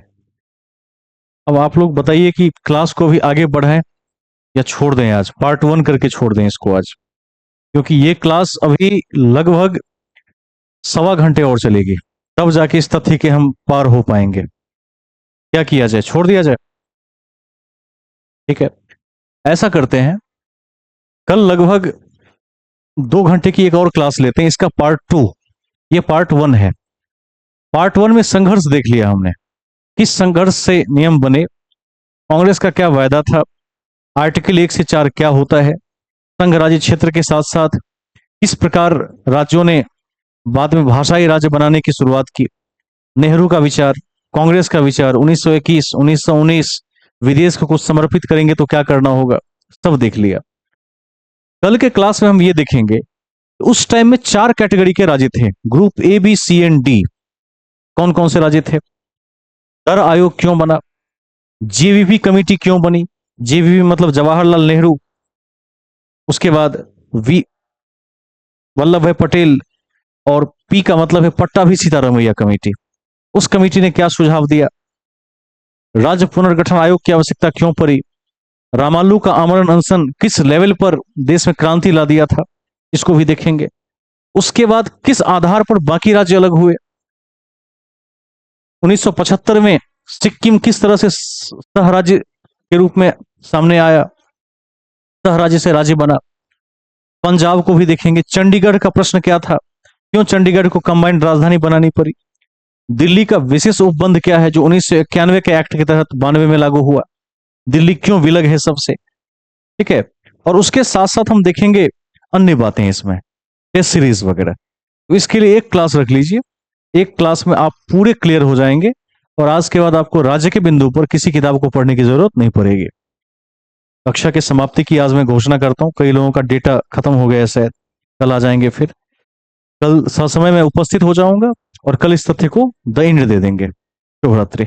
अब आप लोग बताइए कि क्लास को भी आगे बढ़ाएं या छोड़ दें, आज पार्ट 1 करके छोड़ दें इसको आज, क्योंकि ये क्लास अभी लगभग 1.25 घंटे और चलेगी, तब जाके इस तथ्य के हम पार हो पाएंगे। क्या किया जाए, छोड़ दिया जाए? ठीक है, ऐसा करते हैं, कल लगभग 2 घंटे की एक और क्लास लेते हैं, इसका पार्ट 2। ये पार्ट 1 है। पार्ट 1 में संघर्ष देख लिया हमने, किस संघर्ष से नियम बने, कांग्रेस का क्या वायदा था, आर्टिकल 1 से 4 क्या होता है, संघ राज्य क्षेत्र के साथ साथ किस प्रकार राज्यों ने बाद में भाषाई राज्य बनाने की शुरुआत की, नेहरू का विचार, कांग्रेस का विचार, 1921, 1919 विदेश को कुछ समर्पित करेंगे तो क्या करना होगा, सब देख लिया। कल के क्लास में हम ये देखेंगे, उस टाइम में 4 कैटेगरी के राज्य थे, group A, B, C and D. कौन कौन से राज्य थे, दर आयोग क्यों बना, जेवीपी कमेटी क्यों बनी, जेवीपी मतलब जवाहरलाल नेहरू, उसके बाद वी वल्लभ भाई पटेल, और पी का मतलब है पट्टाभी सीतारामैया कमेटी। उस कमेटी ने क्या सुझाव दिया, राज्य पुनर्गठन आयोग की आवश्यकता क्यों पड़ी, रामालू का आमरण अनशन किस लेवल पर देश में क्रांति ला दिया था, इसको भी देखेंगे। उसके बाद किस आधार पर बाकी राज्य अलग हुए, 1975 में सिक्किम किस तरह से सह राज्य के रूप में सामने आया, सह राज्य से राज्य बना। पंजाब को भी देखेंगे, चंडीगढ़ का प्रश्न क्या था, क्यों चंडीगढ़ को कंबाइंड राजधानी बनानी पड़ी, दिल्ली का विशेष उपबंध क्या है जो 1991 के एक्ट के तहत 92 में लागू हुआ, दिल्ली क्यों विलग है सबसे। ठीक है, और उसके साथ साथ हम देखेंगे अन्य बातें इसमें, टेस्ट सीरीज वगैरह। तो इसके लिए एक क्लास रख लीजिए, एक क्लास में आप पूरे क्लियर हो जाएंगे, और आज के बाद आपको राज्य के बिंदु पर किसी किताब को पढ़ने की जरूरत नहीं पड़ेगी। कक्षा के समाप्ति की आज मैं घोषणा करता हूं, कई लोगों का डेटा खत्म हो गया है शायद, कल आ जाएंगे, फिर कल ससमय में उपस्थित हो जाऊंगा और कल इस तथ्य को द एंड दे देंगे। शुभ रात्रि।